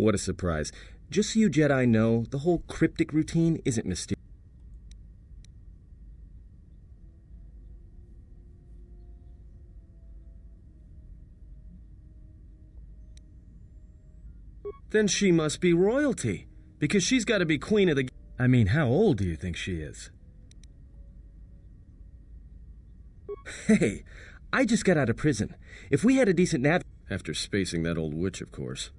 S4: What a surprise. Just so you Jedi know, the whole cryptic routine isn't mysterious. Then she must be royalty, because she's got to be queen of the... I mean, how old do you think she is? Hey, I just got out of prison. If we had a decent nav... After spacing that old witch, of course.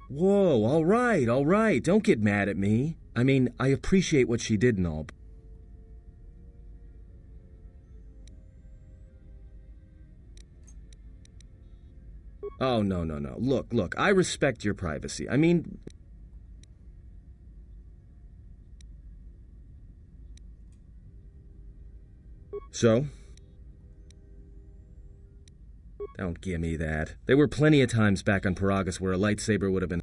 S4: Whoa, all right, don't get mad at me. I mean, I appreciate what she did and all. Oh, no. Look, I respect your privacy. I mean... So? Don't give me that. There were plenty of times back on Paragus where a lightsaber would have been...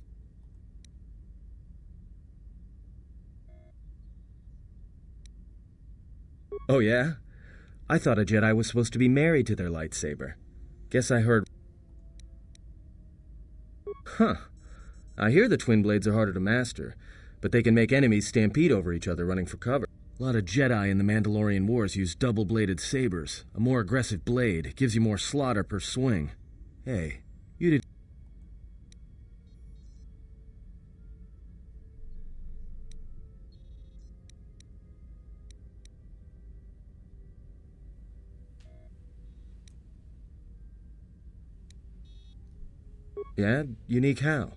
S4: Oh, yeah? I thought a Jedi was supposed to be married to their lightsaber. Guess I heard... Huh. I hear the twin blades are harder to master, but they can make enemies stampede over each other running for cover. A lot of Jedi in the Mandalorian Wars use double-bladed sabers. A more aggressive blade gives you more slaughter per swing. Hey, you did... Yeah? Unique how?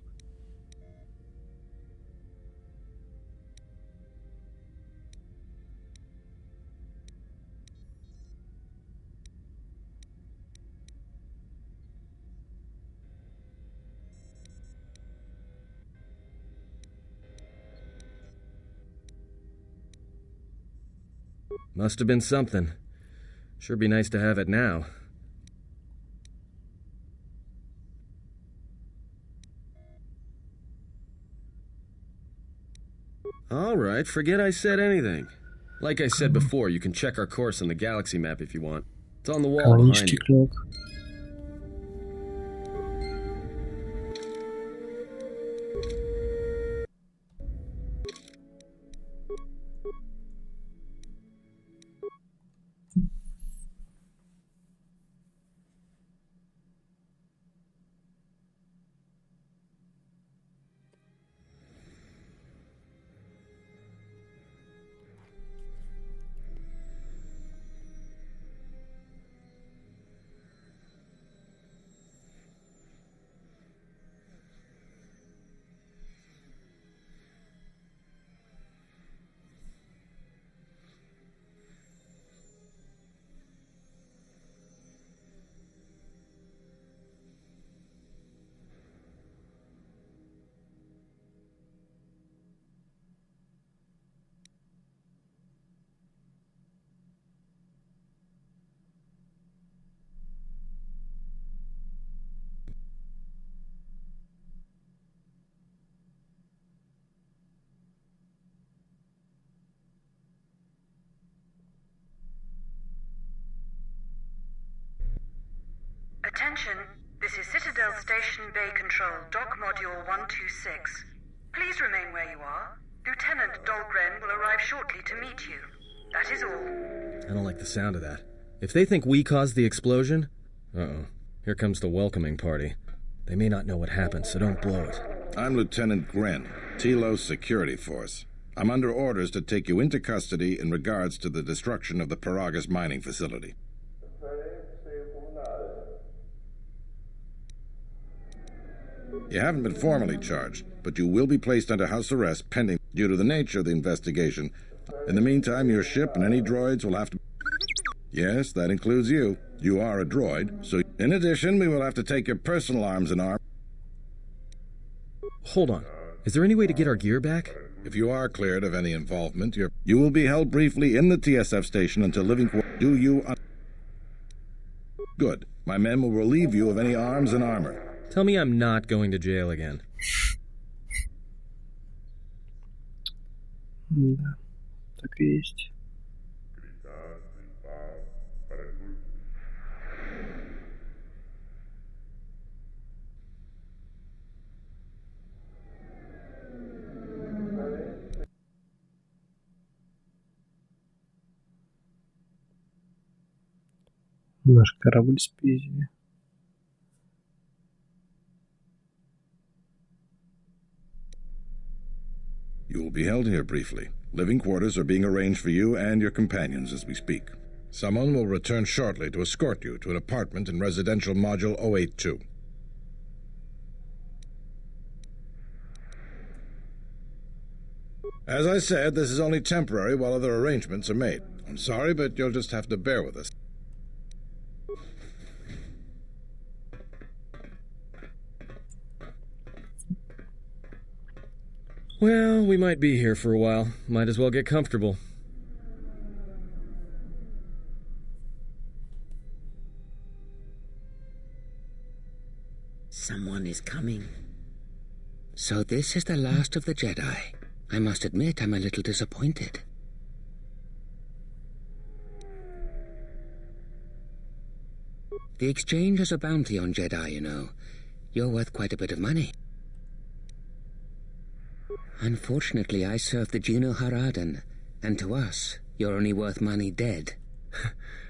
S4: Must have been something. Sure be nice to have it now. Alright, forget I said anything. Like I said before, you can check our course on the galaxy map if you want. It's on the wall behind you.
S9: Attention, this is Citadel Station Bay Control, Dock Module 126. Please remain where you are. Lieutenant Dahlgren will arrive shortly to meet you. That is all.
S4: I don't like the sound of that. If they think we caused the explosion... Uh-oh. Here comes the welcoming party. They may not know what happened, so don't blow it.
S10: I'm Lieutenant Gren, Telos Security Force. I'm under orders to take you into custody in regards to the destruction of the Paragus mining facility. You haven't been formally charged, but you will be placed under house arrest pending due to the nature of the investigation. In the meantime, your ship and any droids will have to... Yes, that includes you. You are a droid, so... In addition, we will have to take your personal arms and arms...
S4: Hold on. Is there any way to get our gear back?
S10: If you are cleared of any involvement, you will be held briefly in the TSF station until living... Do you... Good. My men will relieve you of any arms and armor.
S4: Tell me I'm not going to jail again.
S1: Да, так и есть. Наш корабль спиздили.
S10: You will be held here briefly. Living quarters are being arranged for you and your companions as we speak. Someone will return shortly to escort you to an apartment in residential module 082. As I said, this is only temporary while other arrangements are made. I'm sorry, but you'll just have to bear with us.
S4: Well, we might be here for a while. Might as well get comfortable.
S3: Someone is coming. So this is the last of the Jedi. I must admit I'm a little disappointed. The exchange is a bounty on Jedi, you know. You're worth quite a bit of money. Unfortunately, I serve the Geno Haradan, and to us, you're only worth money dead.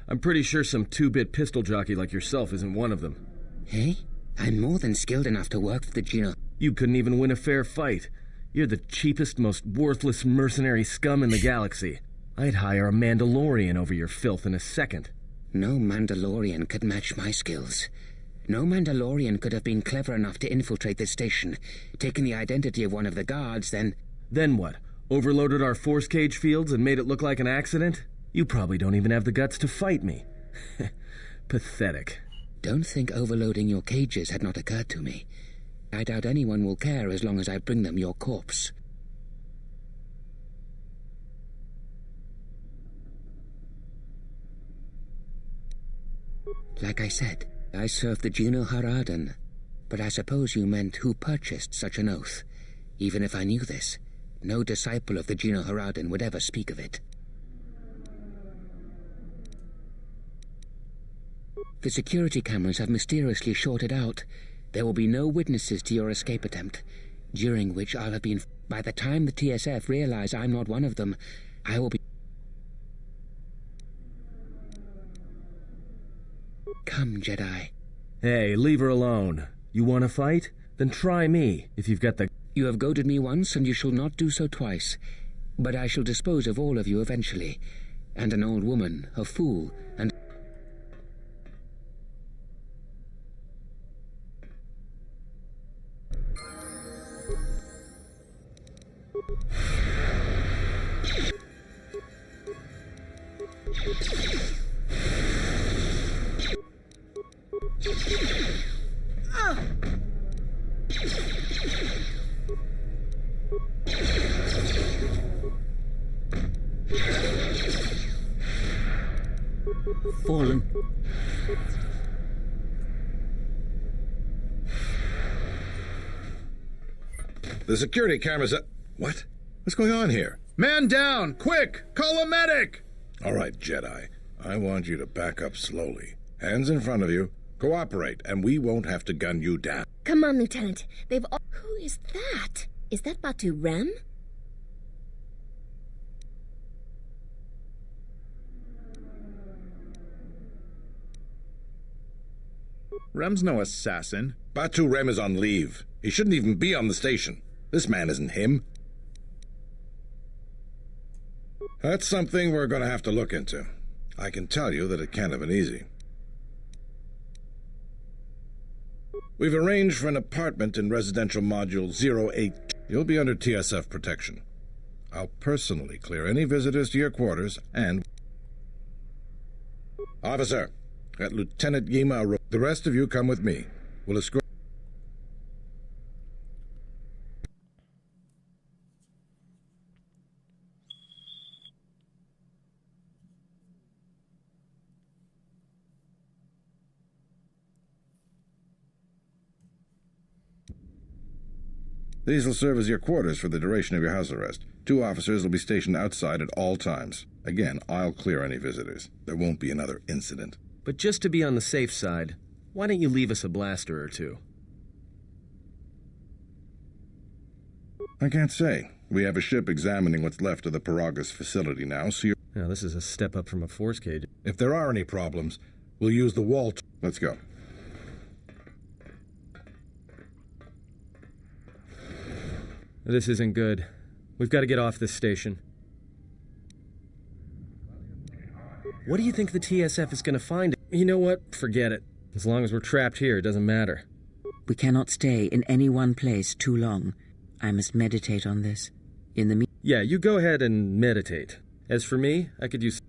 S4: I'm pretty sure some two-bit pistol jockey like yourself isn't one of them.
S3: Hey? I'm more than skilled enough to work for the Geno.
S4: You couldn't even win a fair fight. You're the cheapest, most worthless mercenary scum in the galaxy. I'd hire a Mandalorian over your filth in a second.
S3: No Mandalorian could match my skills. No Mandalorian could have been clever enough to infiltrate this station, taken the identity of one of the guards, then...
S4: Then what? Overloaded our force cage fields and made it look like an accident? You probably don't even have the guts to fight me. Pathetic.
S3: Don't think overloading your cages had not occurred to me. I doubt anyone will care as long as I bring them your corpse. Like I said, I serve the Geno Haradan, but I suppose you meant who purchased such an oath. Even if I knew this, no disciple of the Geno Haradan would ever speak of it. The security cameras have mysteriously shorted out. There will be no witnesses to your escape attempt, during which I'll have been... By the time the TSF realize I'm not one of them, I will be... Come, Jedi.
S4: Hey, leave her alone. You want to fight? Then try me, if you've got the...
S3: You have goaded me once, and you shall not do so twice. But I shall dispose of all of you eventually. And an old woman, a fool, and... Fallen.
S10: The security cameras are... What? What's going on here?
S6: Man down! Quick! Call a medic!
S10: All right, Jedi. I want you to back up slowly. Hands in front of you. Cooperate, and we won't have to gun you down.
S11: Come on, Lieutenant. They've all... Who is that? Is that Batu Rem?
S6: Rem's no assassin.
S10: Batu Rem is on leave. He shouldn't even be on the station. This man isn't him. That's something we're going to have to look into. I can tell you that it can't have been easy. We've arranged for an apartment in residential module 08. You'll be under TSF protection. I'll personally clear any visitors to your quarters and... Officer, at Lieutenant Yima, the rest of you come with me. We'll escort... These will serve as your quarters for the duration of your house arrest. 2 officers will be stationed outside at all times. Again, I'll clear any visitors. There won't be another incident.
S4: But just to be on the safe side, why don't you leave us a blaster or two?
S10: I can't say. We have a ship examining what's left of the Paragus facility now, so
S4: Now, this is a step up from a force cage.
S10: if there are any problems, We'll use the wall. Let's go.
S4: This isn't good. We've got to get off this station. What do you think the TSF is going to find? You know what? Forget it. As long as we're trapped here, it doesn't matter.
S3: We cannot stay in any one place too long. I must meditate on this. In the
S4: Yeah, you go ahead and meditate. As for me, I could use...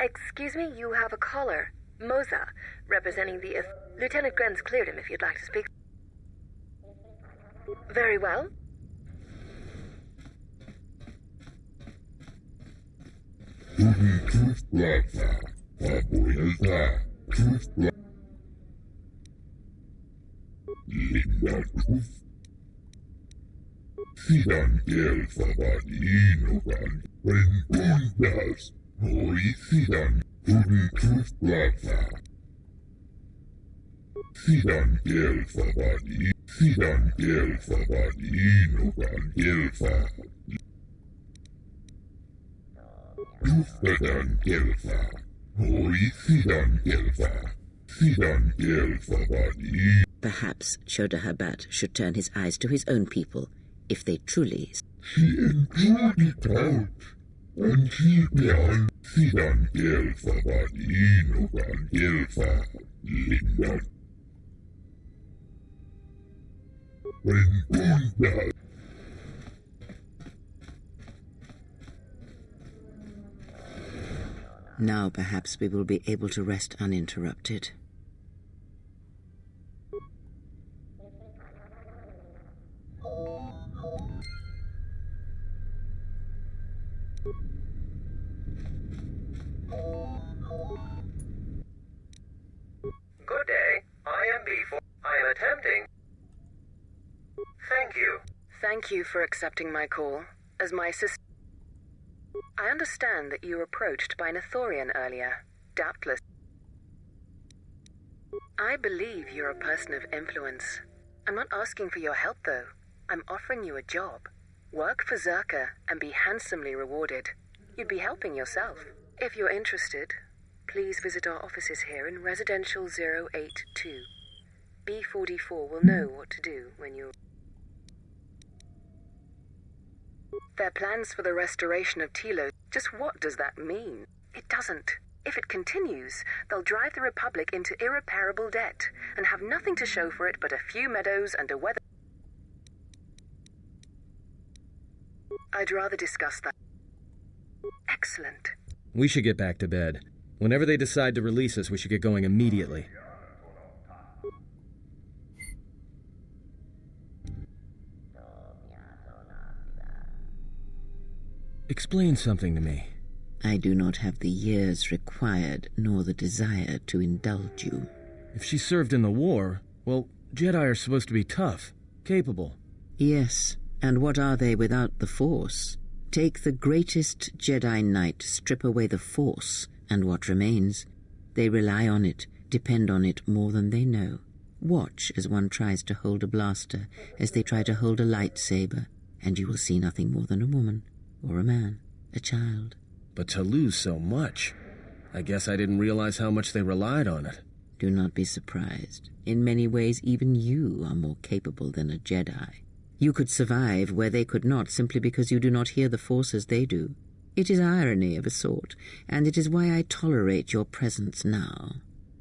S9: Excuse me, you have a caller. Moza, representing the... Lieutenant Gren's cleared him if you'd like to speak. Very well.
S3: Perhaps Chodahabat should turn his eyes to his own people, if they truly... Now perhaps we will be able to rest uninterrupted.
S12: Good day. I am B4. I am attempting. Thank you.
S9: Thank you for accepting my call. As my sister... I understand that you were approached by an Ithorian earlier. Doubtless. I believe you're a person of influence. I'm not asking for your help, though. I'm offering you a job. Work for Zerka and be handsomely rewarded. You'd be helping yourself. If you're interested, please visit our offices here in Residential 082. B44 will know what to do when you... Their plans for the restoration of Telos. Just what does that mean? It doesn't. If it continues, they'll drive the Republic into irreparable debt and have nothing to show for it but a few meadows and a weather... I'd rather discuss that. Excellent.
S4: We should get back to bed. Whenever they decide to release us, we should get going immediately. Explain something to me.
S3: I do not have the years required, nor the desire to indulge you.
S4: If she served in the war, well, Jedi are supposed to be tough, capable.
S3: Yes, and what are they without the Force? Take the greatest Jedi Knight, strip away the Force, and what remains? They rely on it, depend on it more than they know. Watch as one tries to hold a blaster, as they try to hold a lightsaber, and you will see nothing more than a woman, or a man, a child.
S4: But to lose so much, I guess I didn't realize how much they relied on it.
S3: Do not be surprised. In many ways, even you are more capable than a Jedi. You could survive where they could not simply because you do not hear the Force as they do. It is irony of a sort, and it is why I tolerate your presence now.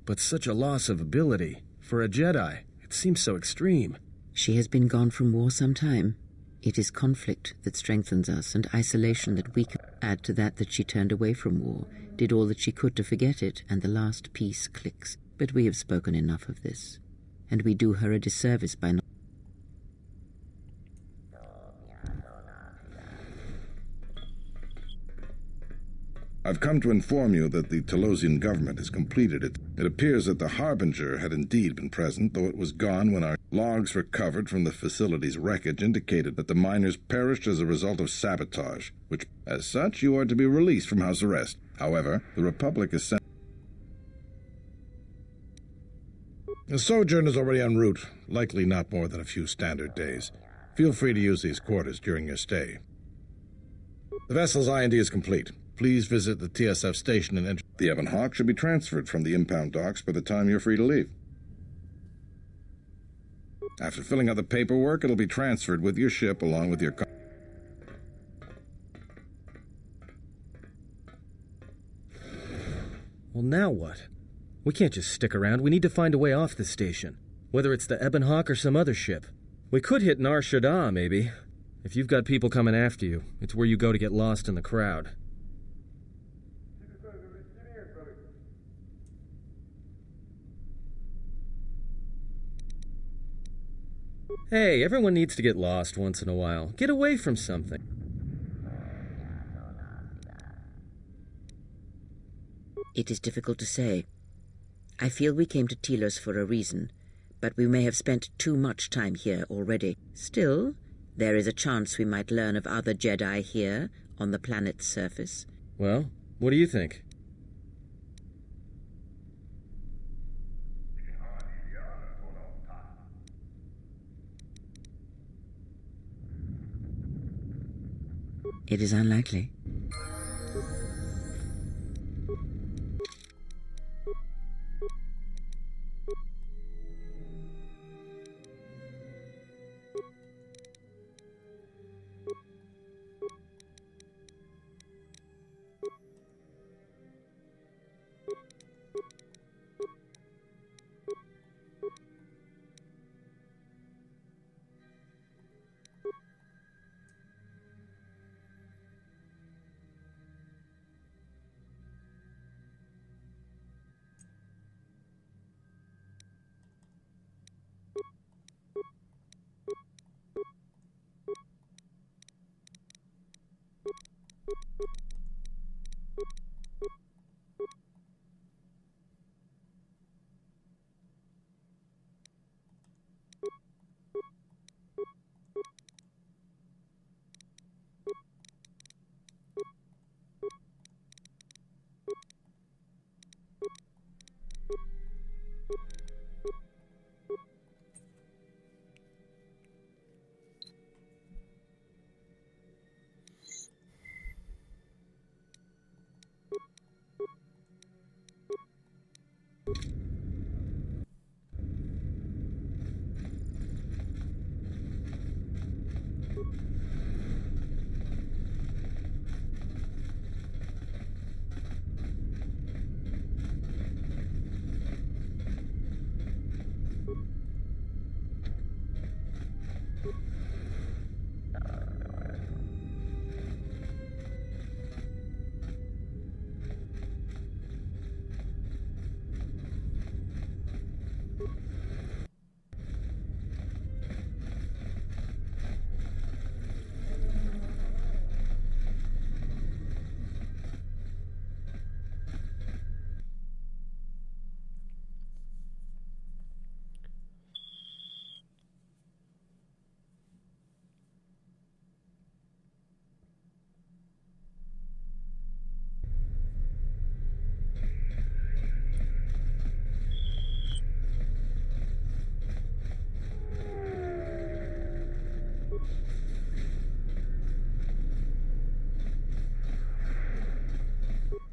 S4: But such a loss of ability. For a Jedi, it seems so extreme.
S3: She has been gone from war some time. It is conflict that strengthens us, and isolation that weakens. Add to that she turned away from war, did all that she could to forget it, and the last piece clicks. But we have spoken enough of this, and we do her a disservice by not...
S10: I've come to inform you that the Telosian government has completed it. It appears that the Harbinger had indeed been present, though it was gone when our logs recovered from the facility's wreckage indicated that the miners perished as a result of sabotage, which, as such, you are to be released from house arrest. However, the Republic has sent... The sojourn is already en route, likely not more than a few standard days. Feel free to use these quarters during your stay. The vessel's I&D is complete. Please visit the TSF station and enter. The Ebon Hawk should be transferred from the impound docks by the time you're free to leave. After filling out the paperwork, it'll be transferred with your ship along with your...
S4: Well, now what? We can't just stick around. We need to find a way off this station. Whether it's the Ebon Hawk or some other ship. We could hit Nar Shaddaa, maybe. If you've got people coming after you, it's where you go to get lost in the crowd. Hey, everyone needs to get lost once in a while. Get away from something.
S3: It is difficult to say. I feel we came to Telos for a reason, but we may have spent too much time here already. Still, there is a chance we might learn of other Jedi here on the planet's surface.
S4: Well, what do you think?
S3: It is unlikely.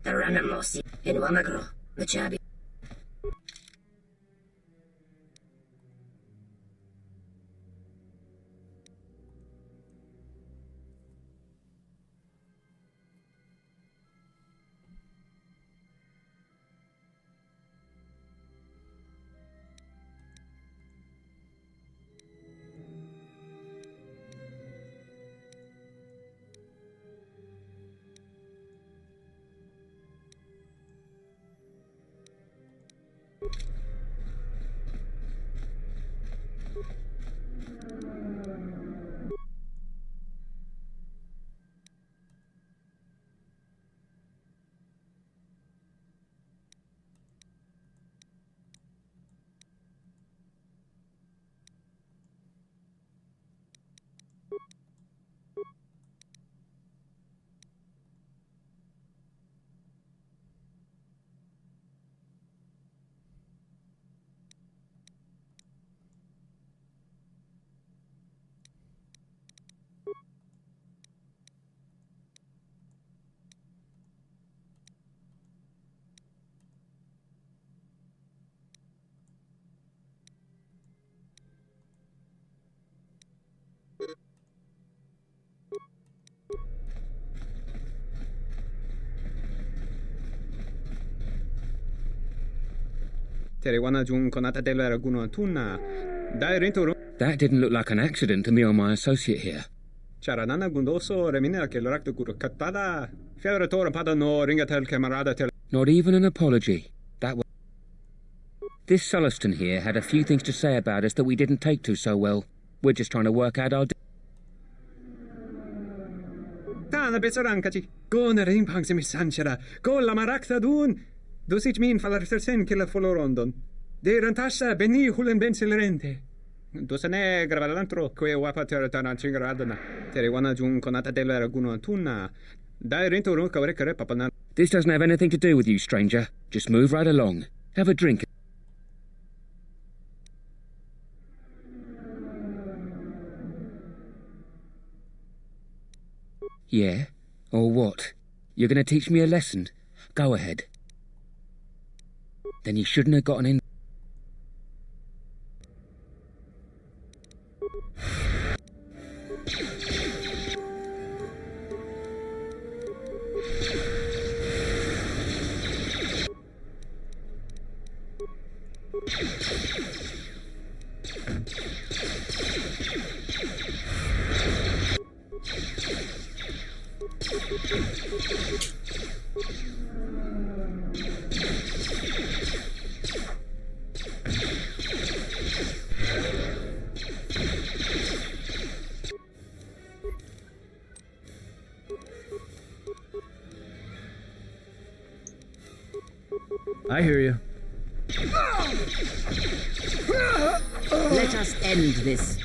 S11: Taranemosi in Wamagro, the Chabi.
S13: That didn't look like an accident to me or my associate here. Not even an apology. That was... This Sulluston here had a few things to say about us that we didn't take to so well. We're just trying to work out our... This doesn't have anything to do with you, stranger. Just move right along. Have a drink. Yeah? Or what? You're gonna teach me a lesson? Go ahead. Then you shouldn't have gotten in...
S4: I hear you.
S3: Let us end this.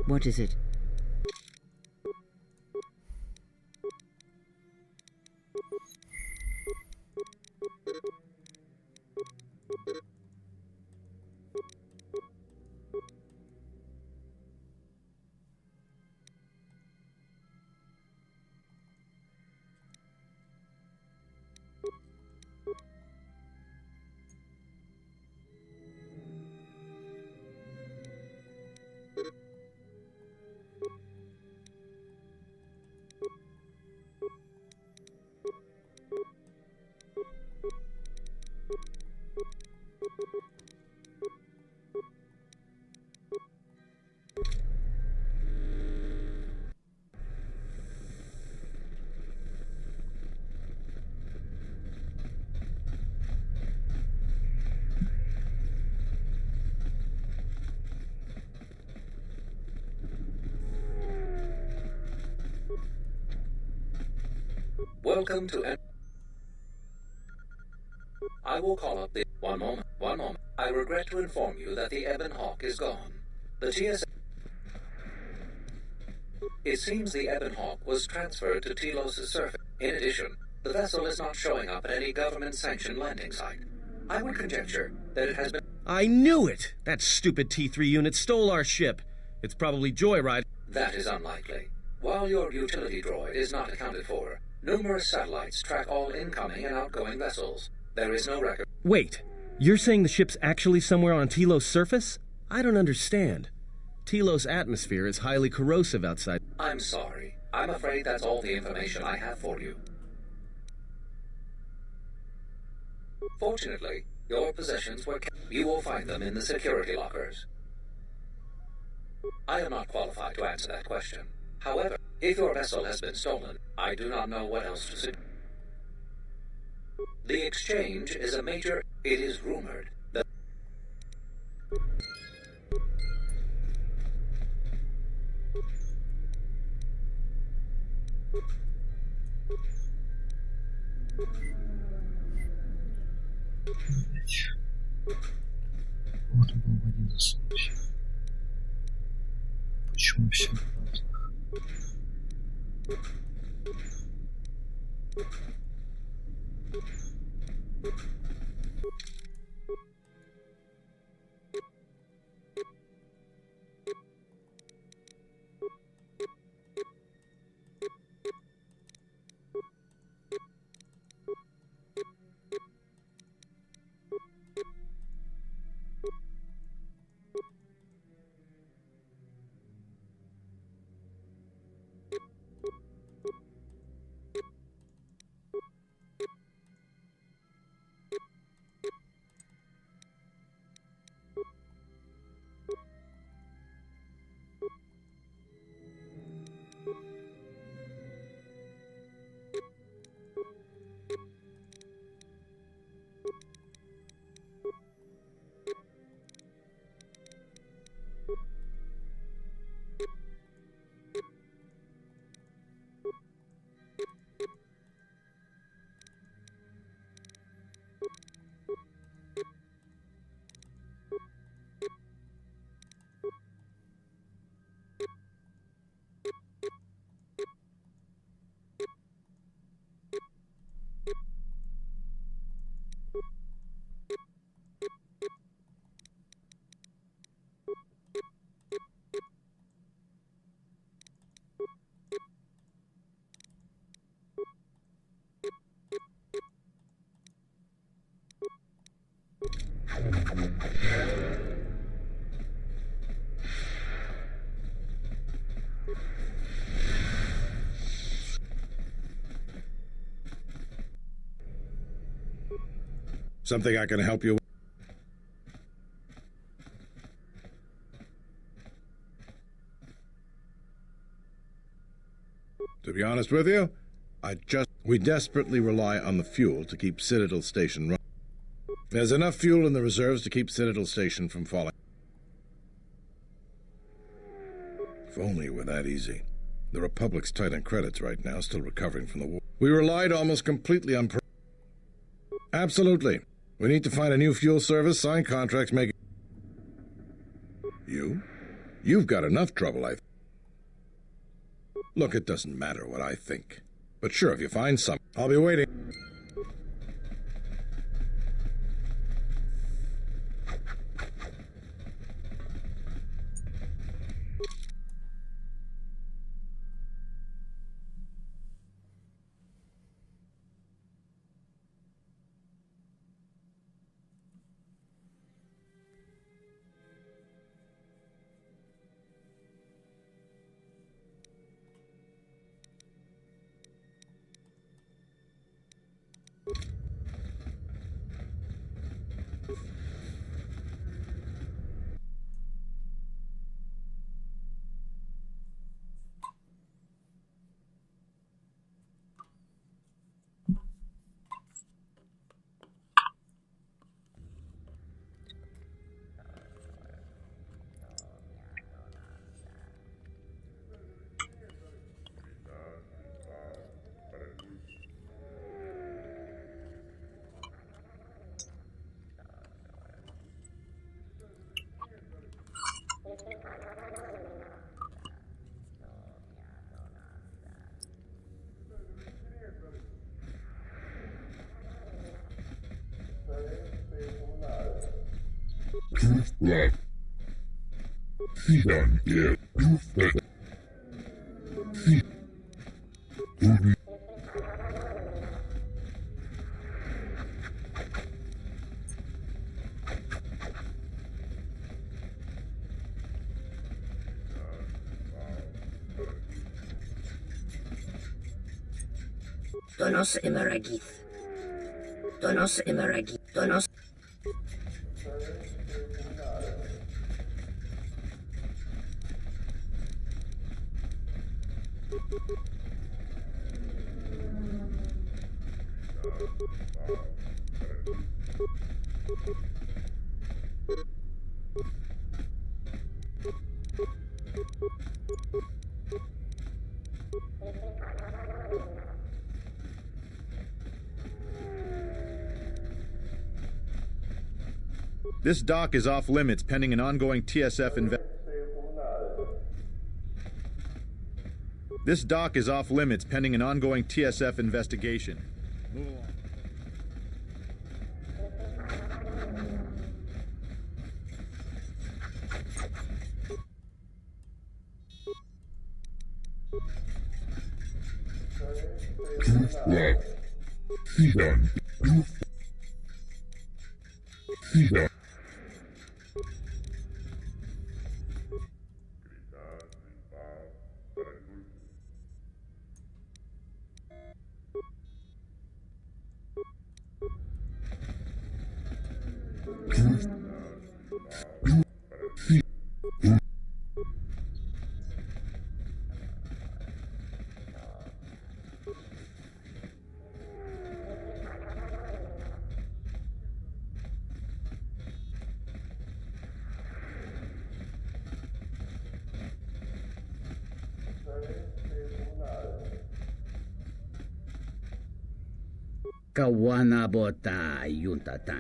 S3: What is it?
S14: Welcome to... I will call up the... One moment. I regret to inform you that the Ebon Hawk is gone. The TSA... It seems the Ebon Hawk was transferred to Telos' surface. In addition, the vessel is not showing up at any government-sanctioned landing site. I would conjecture that it has been...
S4: I knew it! That stupid T3 unit stole our ship. It's probably joyride.
S14: That is unlikely. While your utility droid is not accounted for, numerous satellites track all incoming and outgoing vessels. There is no record...
S4: Wait, you're saying the ship's actually somewhere on Telos' surface? I don't understand. Telos' atmosphere is highly corrosive outside.
S14: I'm sorry. I'm afraid that's all the information I have for you. Fortunately, your possessions were kept. You will find them in the security lockers. I am not qualified to answer that question. However, if your vessel has been stolen, I do not know what else to say. The exchange is a major... It is rumored that...
S1: Вот был в один засунуть. Почему все в разных?
S10: Something I can help you with? To be honest with you, we desperately rely on the fuel to keep Citadel Station running. There's enough fuel in the reserves to keep Citadel Station from falling. If only it were that easy. The Republic's tight on credits right now, still recovering from the war. We relied almost completely on... Absolutely. We need to find a new fuel service, sign contracts, make... You? You've got enough trouble, I think. Look, it doesn't matter what I think. But sure, if you find some, I'll be waiting.
S8: Love. Sidan der Dufe.
S11: Donos emeragith. Donos emeragith. Donos.
S6: This dock is off limits pending an ongoing TSF This dock is off limits pending an ongoing TSF investigation. Move along.
S8: Love. Sidan. Sidan.
S13: Kawana bota yuntata.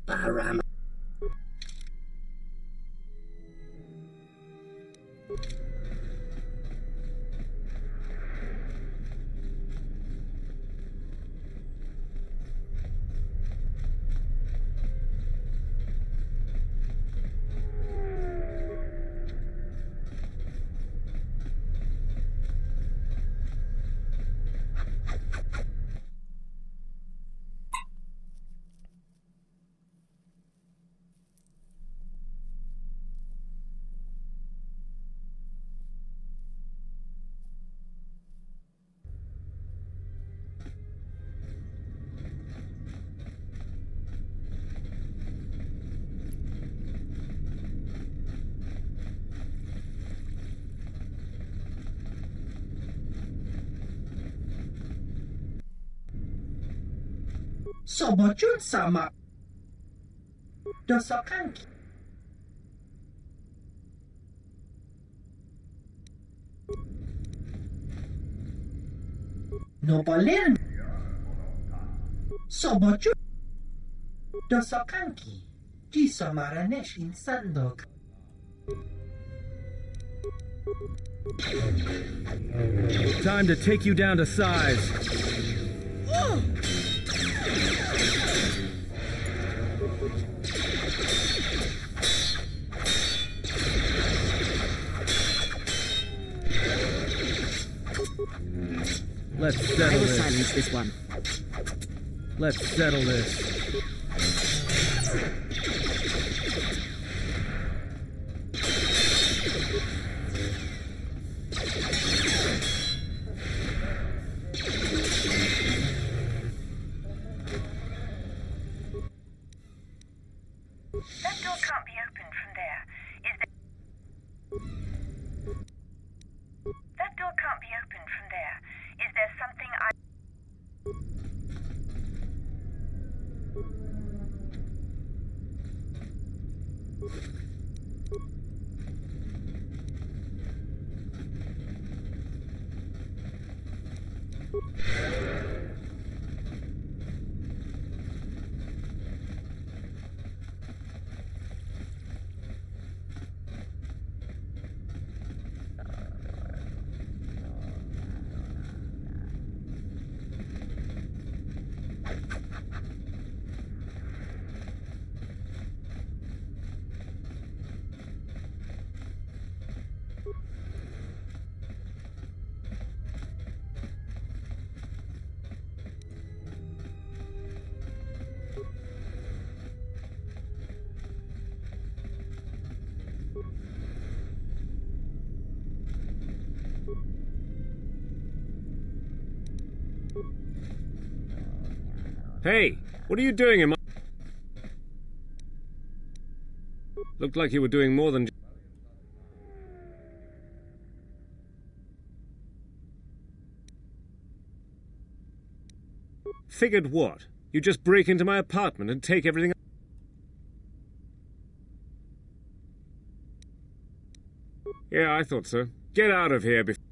S15: Param.
S16: Sobotun sama. Dosokanki. No bolin. Sobotun. Dosokanki. Jiso maranesh in sandok.
S4: Time to take you down to size. Let's settle this.
S3: Silence this one.
S4: Let's settle this.
S17: That door can't be opened from there. That door can't be opened from there. Is there something I...
S18: Hey, what are you doing in my... Looked like you were doing more than... Figured what? You just break into my apartment and take everything. Yeah, I thought so. Get out of here before.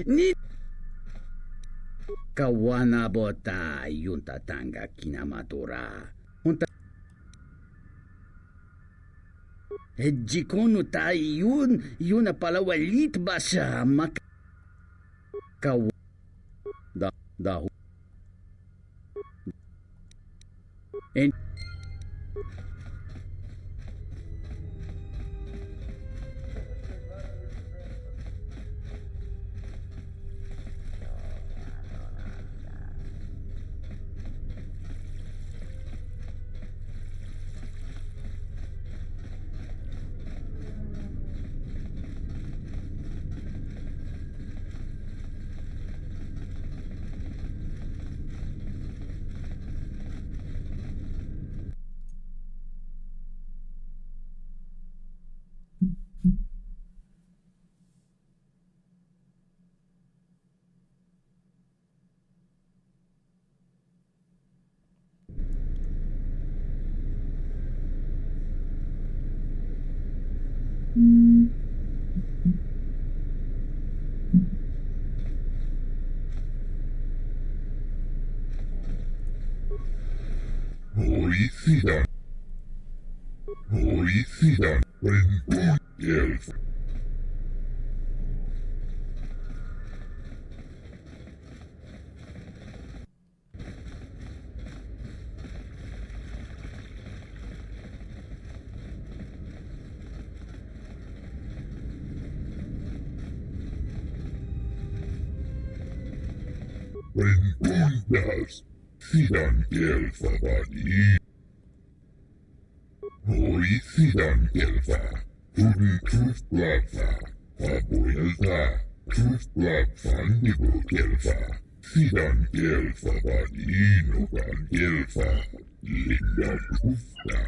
S15: Ni kawana bota yunta tanga kinamatura unta jikonu ta yuna palawalit basa mak kaw da en
S8: Hoicidan, elf. Rengundas, sidan elfa badi. Hoicidan elfa, huden kustblaffa, faboelta, kustblaffan nivå elfa. Sidan elfa badi nogan elfa, linda kufta.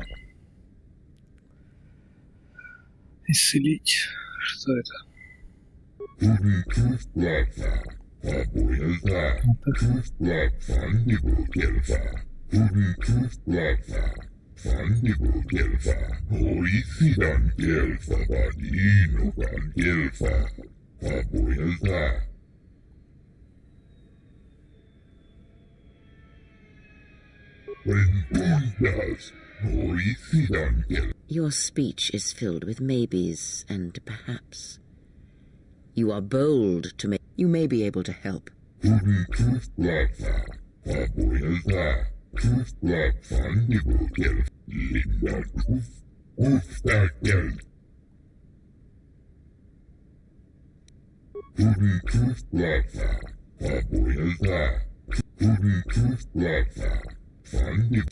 S1: Исцелить. Что это?
S8: Huden kustblaffa, faboelta, kustblaffan nivå elfa. Huden kustblaffa. Fandigo elfa, hoicidan elfa badinogan elfa, faboelta. Rengundas, hoicidan elfa.
S3: Your speech is filled with maybes and perhaps. You are bold to make. You may be able to help.
S8: Huden kustblaffa, faboelta. Kustblaffan nivå elfa. Linda kufta. Huden kustblaffa, faboelta. Huden kustblaffa, fandigo.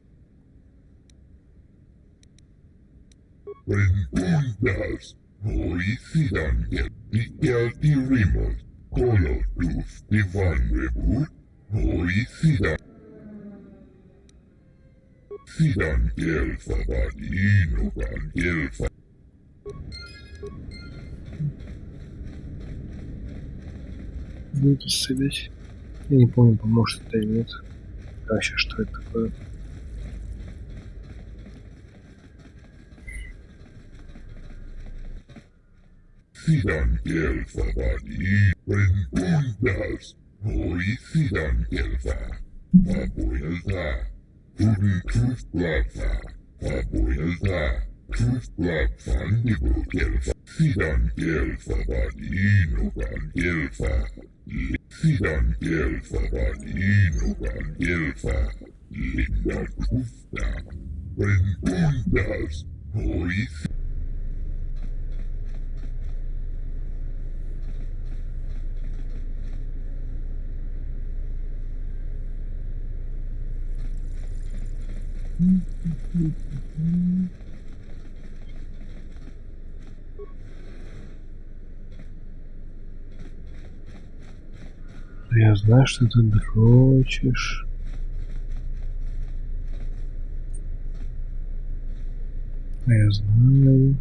S8: Rengundas, hoicidan elfa rimos. Kolotus divanrebut, hoicidan. Sidan elfa badinogan elfa.
S1: Будет исцелять. Я не помню, поможет это или нет. Вообще, что это такое?
S8: Sidan elfa badi. Rengundas. Hoicidan elfa. Faboelta. Huden kustblaffa, faboelta, kustblaffan nivå elfa. Sidan elfa badinogan elfa. Sidan elfa badinogan elfa. Linda kufta. Rengundas, hoicidan.
S1: Я знаю, что ты дрочишь. Я знаю.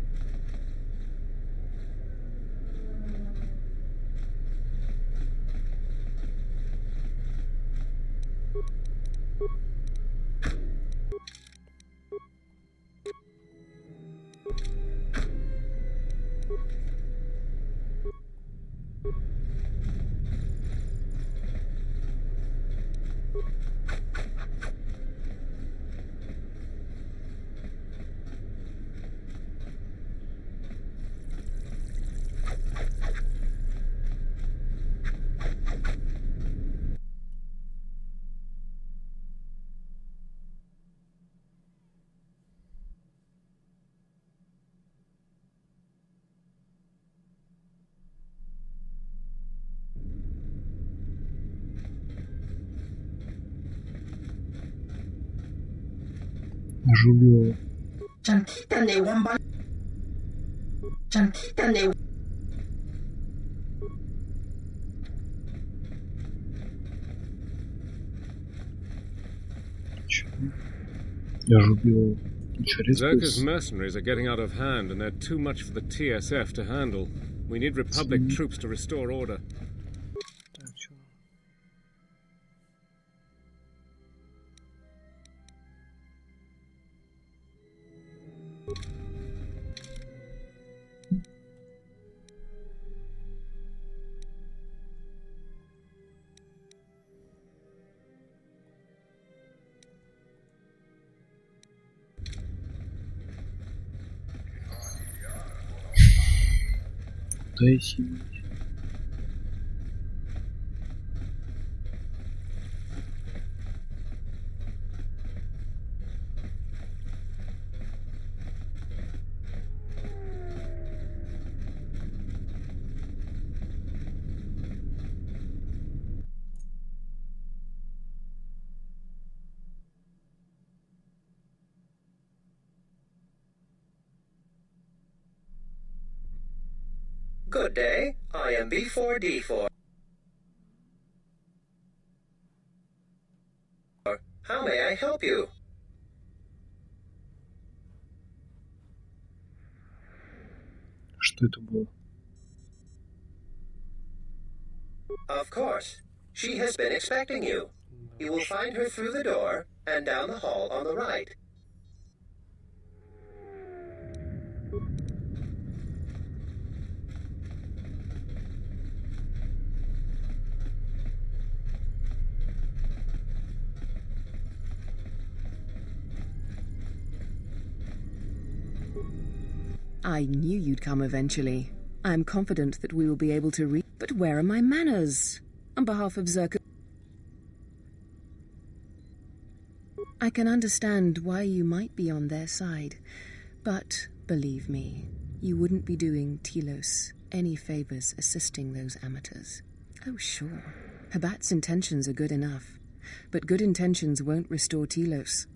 S1: Жубил. Я жубил.
S18: Zerka's mercenaries are getting out of hand, and they're too much for the TSF to handle. We need Republic troops to restore order.
S1: Дайте.
S14: Good day. I am B4D4. How may I help you?
S1: Что это было?
S14: Of course. She has been expecting you. You will find her through the door and down the hall on the right.
S3: I knew you'd come eventually. I'm confident that we will be able to read. But where are my manners? On behalf of Zerka, I can understand why you might be on their side, but believe me, you wouldn't be doing Telos any favors assisting those amateurs. Oh, sure. Habat's intentions are good enough, but good intentions won't restore Telos.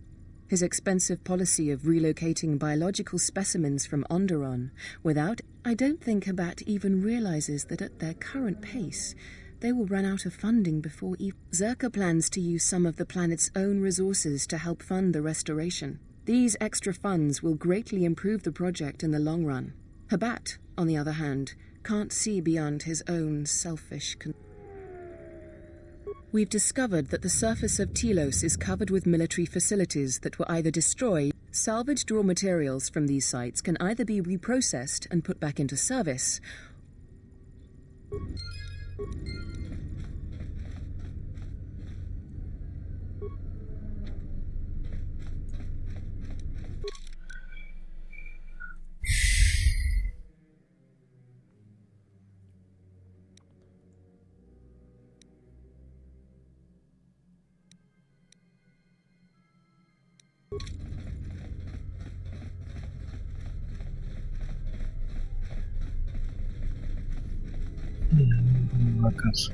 S3: His expensive policy of relocating biological specimens from Onderon without... I don't think Habat even realizes that at their current pace, they will run out of funding before even... Zerka plans to use some of the planet's own resources to help fund the restoration. These extra funds will greatly improve the project in the long run. Habat, on the other hand, can't see beyond his own selfish... We've discovered that the surface of Telos is covered with military facilities that were either destroyed. Salvaged raw materials from these sites can either be reprocessed and put back into service,
S1: локация.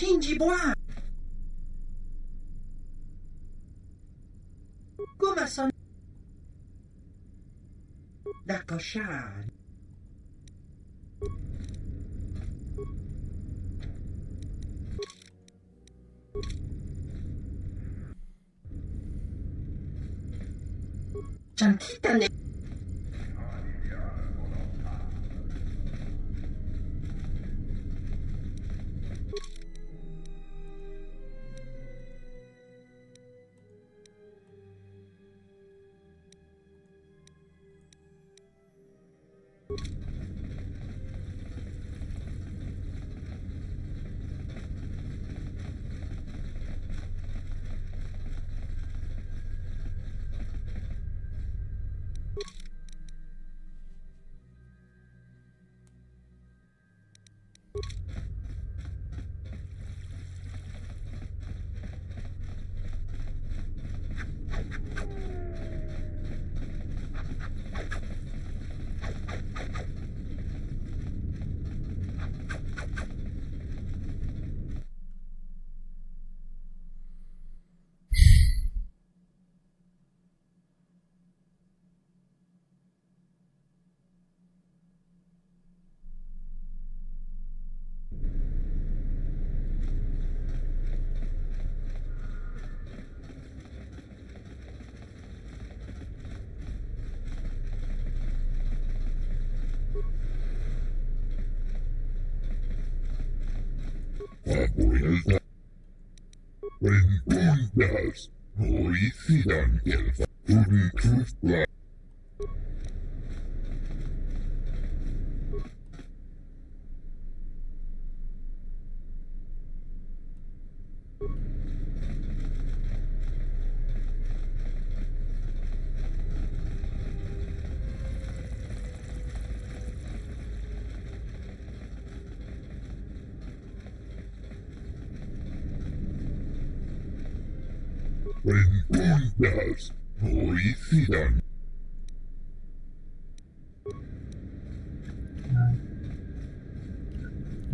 S16: gingibois. Come sono? Da cochar. Chantita ne.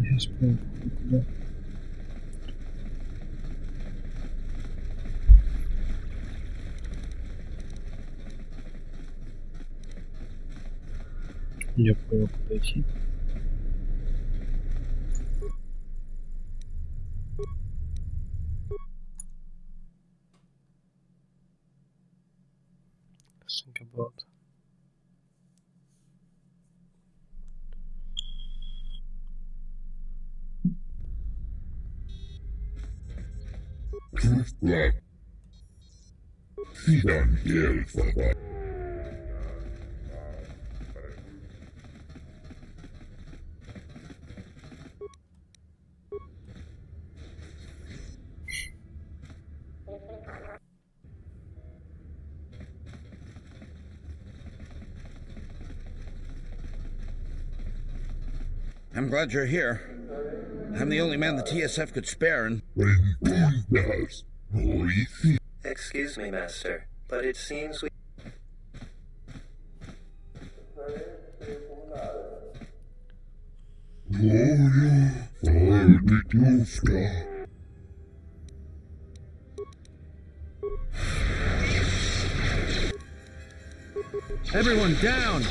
S1: Сейчас понял, куда. Я понял, куда идти. Think about.
S10: I'm glad you're here. I'm the only man the TSF could spare, and...
S14: Excuse me, Master, but it seems we...
S4: Everyone down!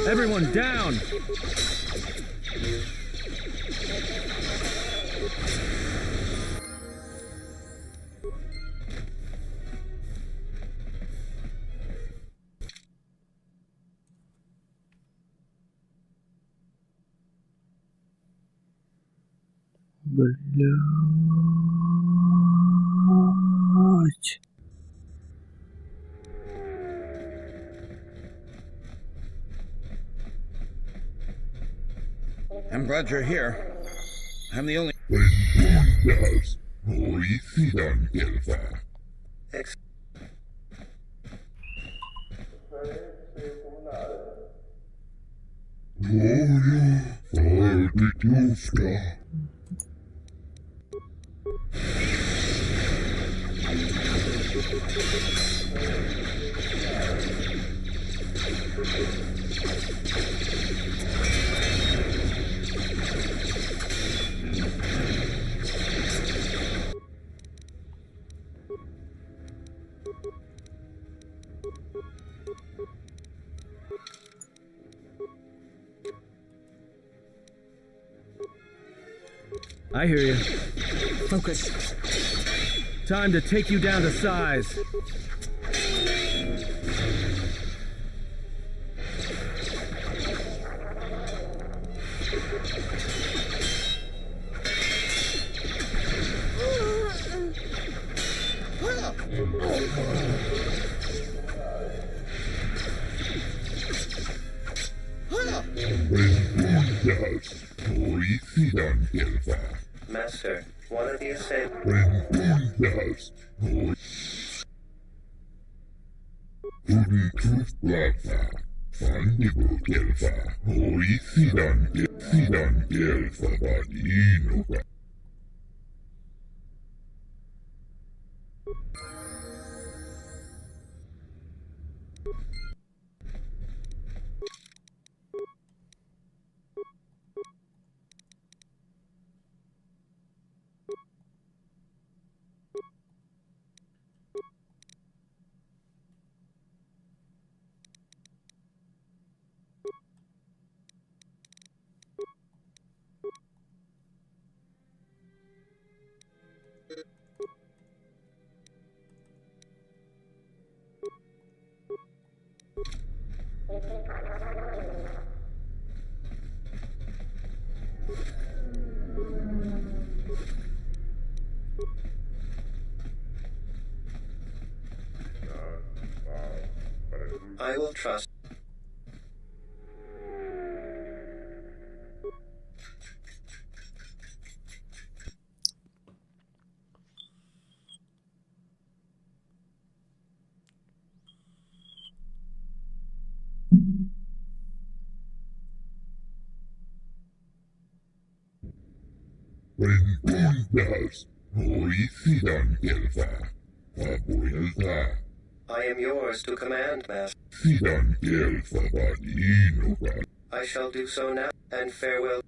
S4: Everyone down!
S1: Блять.
S10: I'm glad you're here. I'm the only...
S4: I hear you.
S3: Focus.
S4: Time to take you down to size.
S14: Master, one of you said... I will trust. I am yours to command, Master. I shall do so now, and farewell.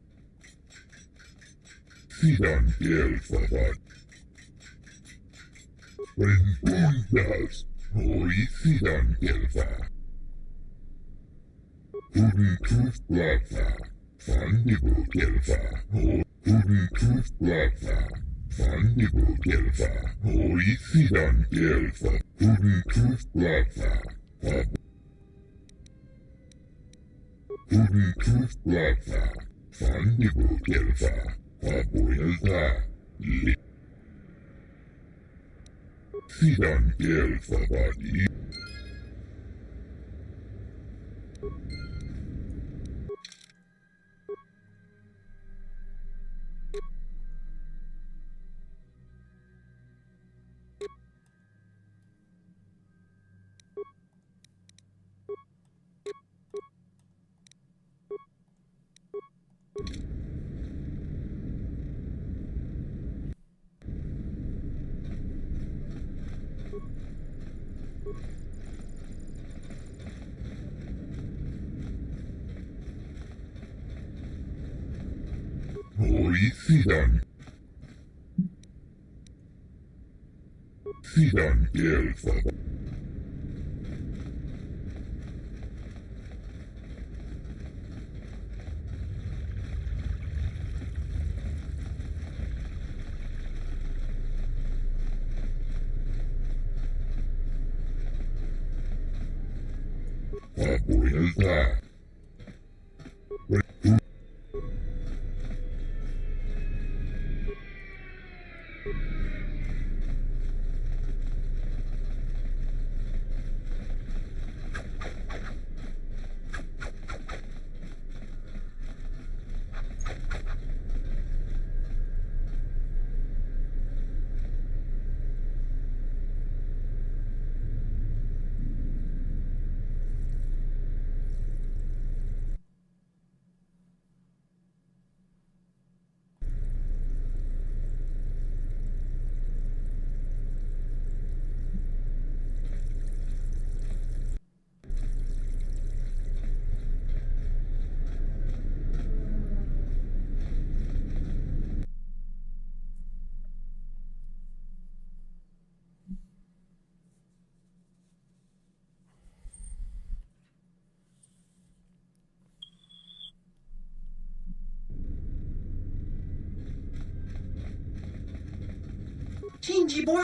S16: Kinji boy.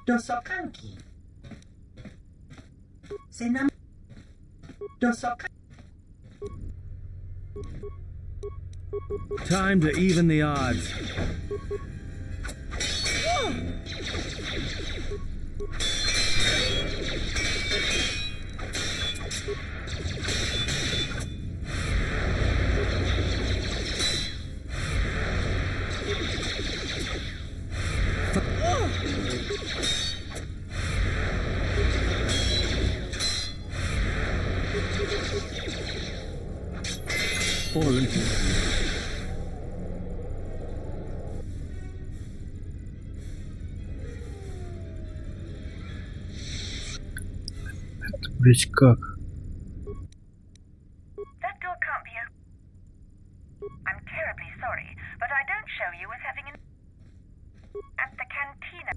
S16: Dosokanki. Senam. Dosokanki.
S19: Time to even the odds. Fallen.
S1: Блять, как?
S17: That door can't be open. I'm terribly sorry, but I don't show you as having an... At the cantina.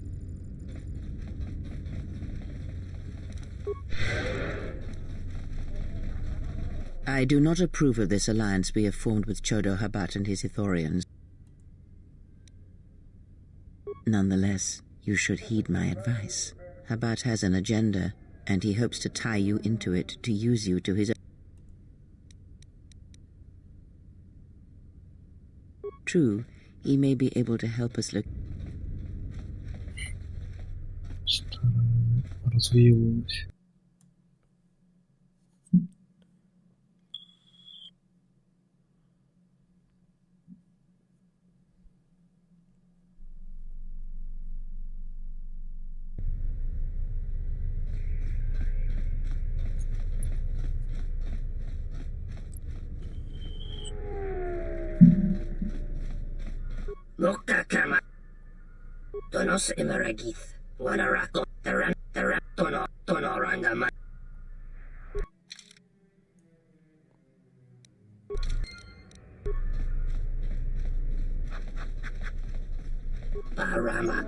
S3: I do not approve of this alliance we have formed with Chodo Habat and his Ithorians. Nonetheless, you should heed my advice. Habat has an agenda, and he hopes to tie you into it to use you to his... True, he may be able to help us look...
S1: Развеивалась.
S20: Loka kama Tonos Imaragith Wanarako Taran Tonorangama Parama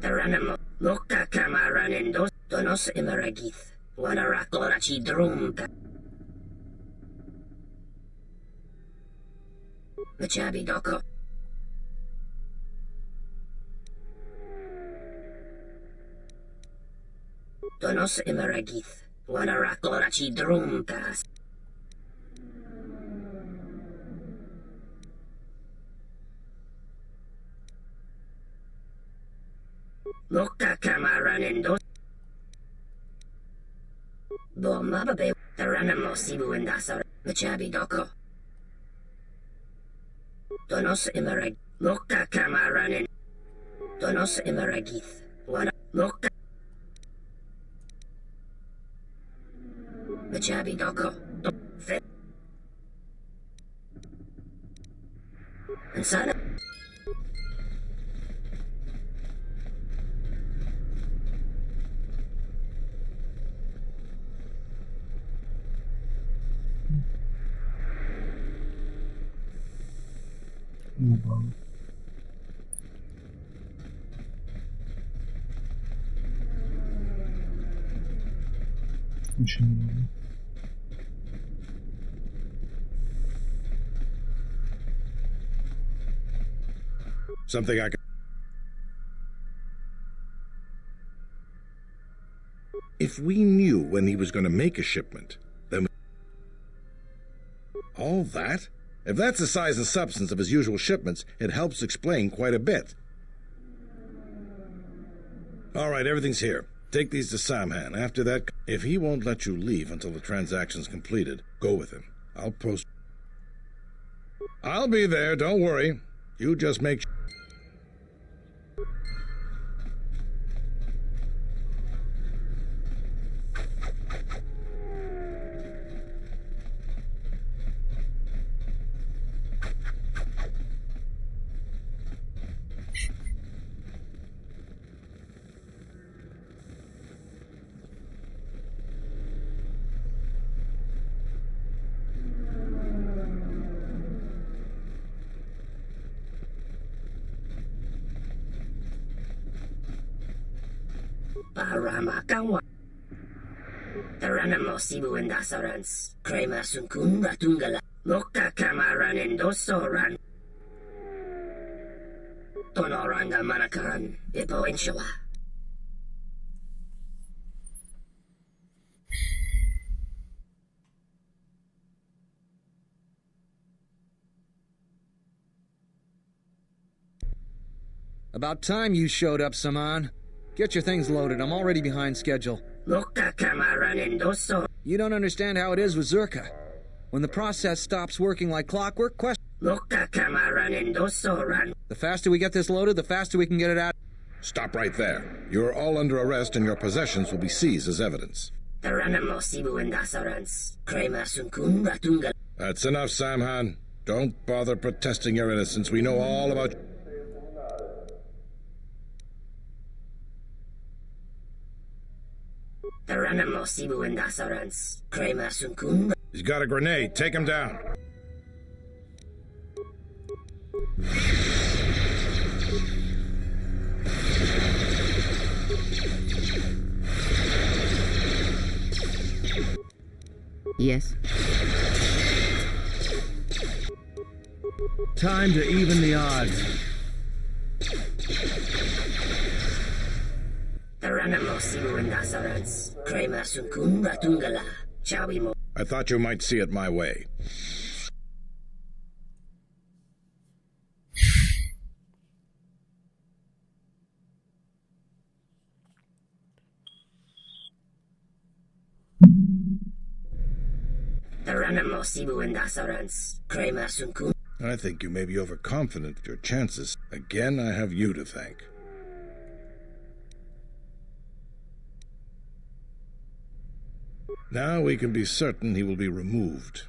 S20: Taranamo Loka kama Ranendos Tonos Imaragith Wanarako Rachi Drumka Machabi Doko Tonos Imaragith Wanarako Rachi Drumkas Loka Kamaranendos Bomababe Taranamo Sibu and Dasar Machabi Doko Tonos Imarag Loka Kamaranen Tonos Imaragith Wana Loka Machabi Doko Fit and Sana
S1: Очень много.
S10: Something I can... If we knew when he was going to make a shipment, then... All that? If that's the size and substance of his usual shipments, it helps explain quite a bit. All right, everything's here. Take these to Samhan. After that, if he won't let you leave until the transaction's completed, go with him. I'll be there, don't worry. You just make sure.
S20: Paramakawa Taranamo Sibu and Dasarans Krema Sunkunda Tungala Loka Kamaran and Dosoran Tonoranga Manakaran, Bipo Inshala.
S21: About time you showed up, Saman. Get your things loaded. I'm already behind schedule. You don't understand how it is with Zerka. When the process stops working like clockwork, the faster we get this loaded, the faster we can get it out.
S10: Stop right there. You're all under arrest and your possessions will be seized as evidence. That's enough, Samhan. Don't bother protesting your innocence. We know all about... He's got a grenade. Take him down.
S3: Yes.
S19: Time to even the odds.
S10: I thought you might see it my way. I think you may be overconfident of your chances. Again, I have you to thank. Now we can be certain he will be removed.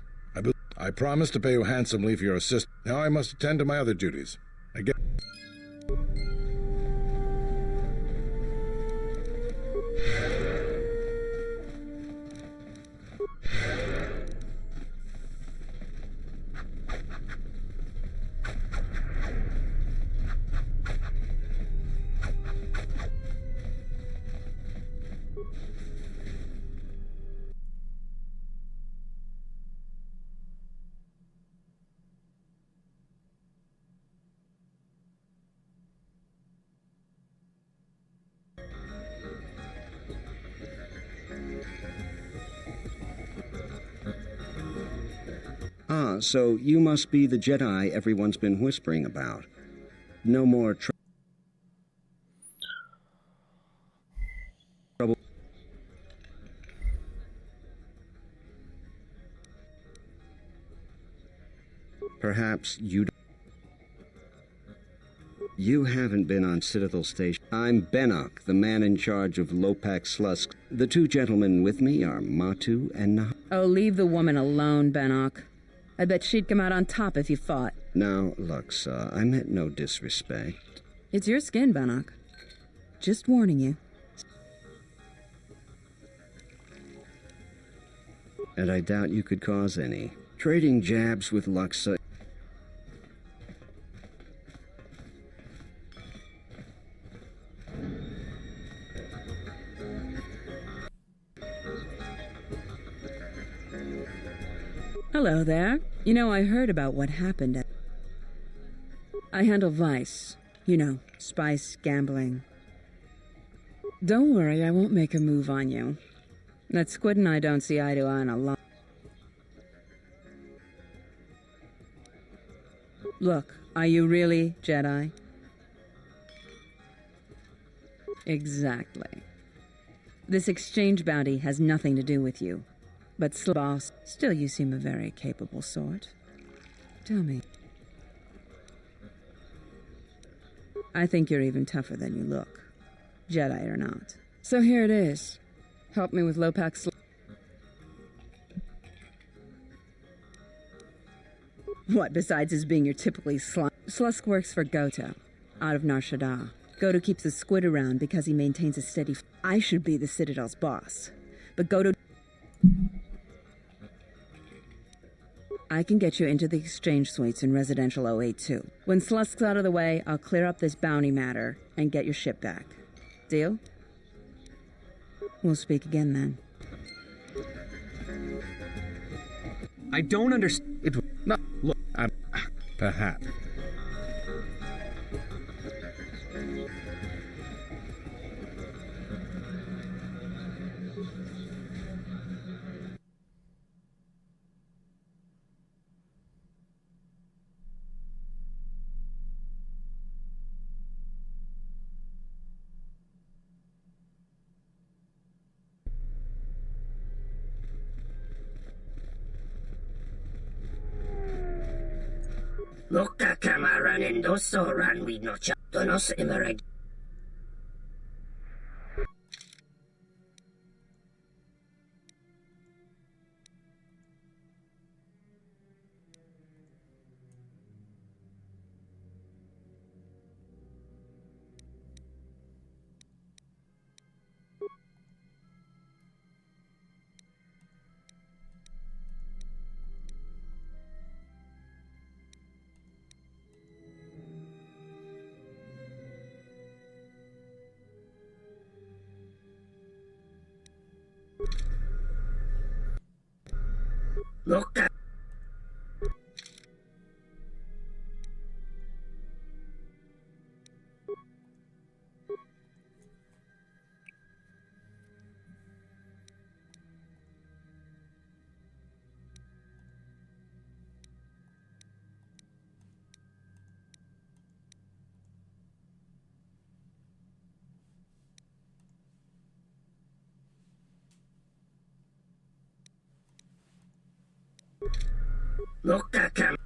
S10: I promise to pay you handsomely for your assistance. Now I must attend to my other duties. Again.
S22: Ah, so you must be the Jedi everyone's been whispering about. No more trouble. Perhaps you don't. You haven't been on Citadel Station. I'm Benok, the man in charge of Lopak Slusk. The two gentlemen with me are Matu and Nah.
S23: Oh, leave the woman alone, Benok. I bet she'd come out on top if you fought.
S22: Now, Lux, I meant no disrespect.
S23: It's your skin, Benok. Just warning you.
S22: And I doubt you could cause any. Trading jabs with Luxa.
S23: Hello there. You know, I heard about what happened. I handle Vice. You know, spice, gambling. Don't worry, I won't make a move on you. That Squid and I don't see eye to eye on a lot. Look, are you really Jedi? Exactly. This exchange bounty has nothing to do with you. But boss, still you seem a very capable sort. Tell me. I think you're even tougher than you look. Jedi or not. So here it is. Help me with Lopak. What, besides his being your typically slime? Slusk works for Goto, out of Nar Shaddaa. Goto keeps the Squid around because he maintains a steady... I should be the Citadel's boss. But Goto... I can get you into the exchange suites in Residential 082. When Slusk's out of the way, I'll clear up this bounty matter and get your ship back. Deal? We'll speak again then.
S22: I don't understand. Look, perhaps.
S20: Loka kamaran doso ran we no cha donos imarag. Loka. Loka kam.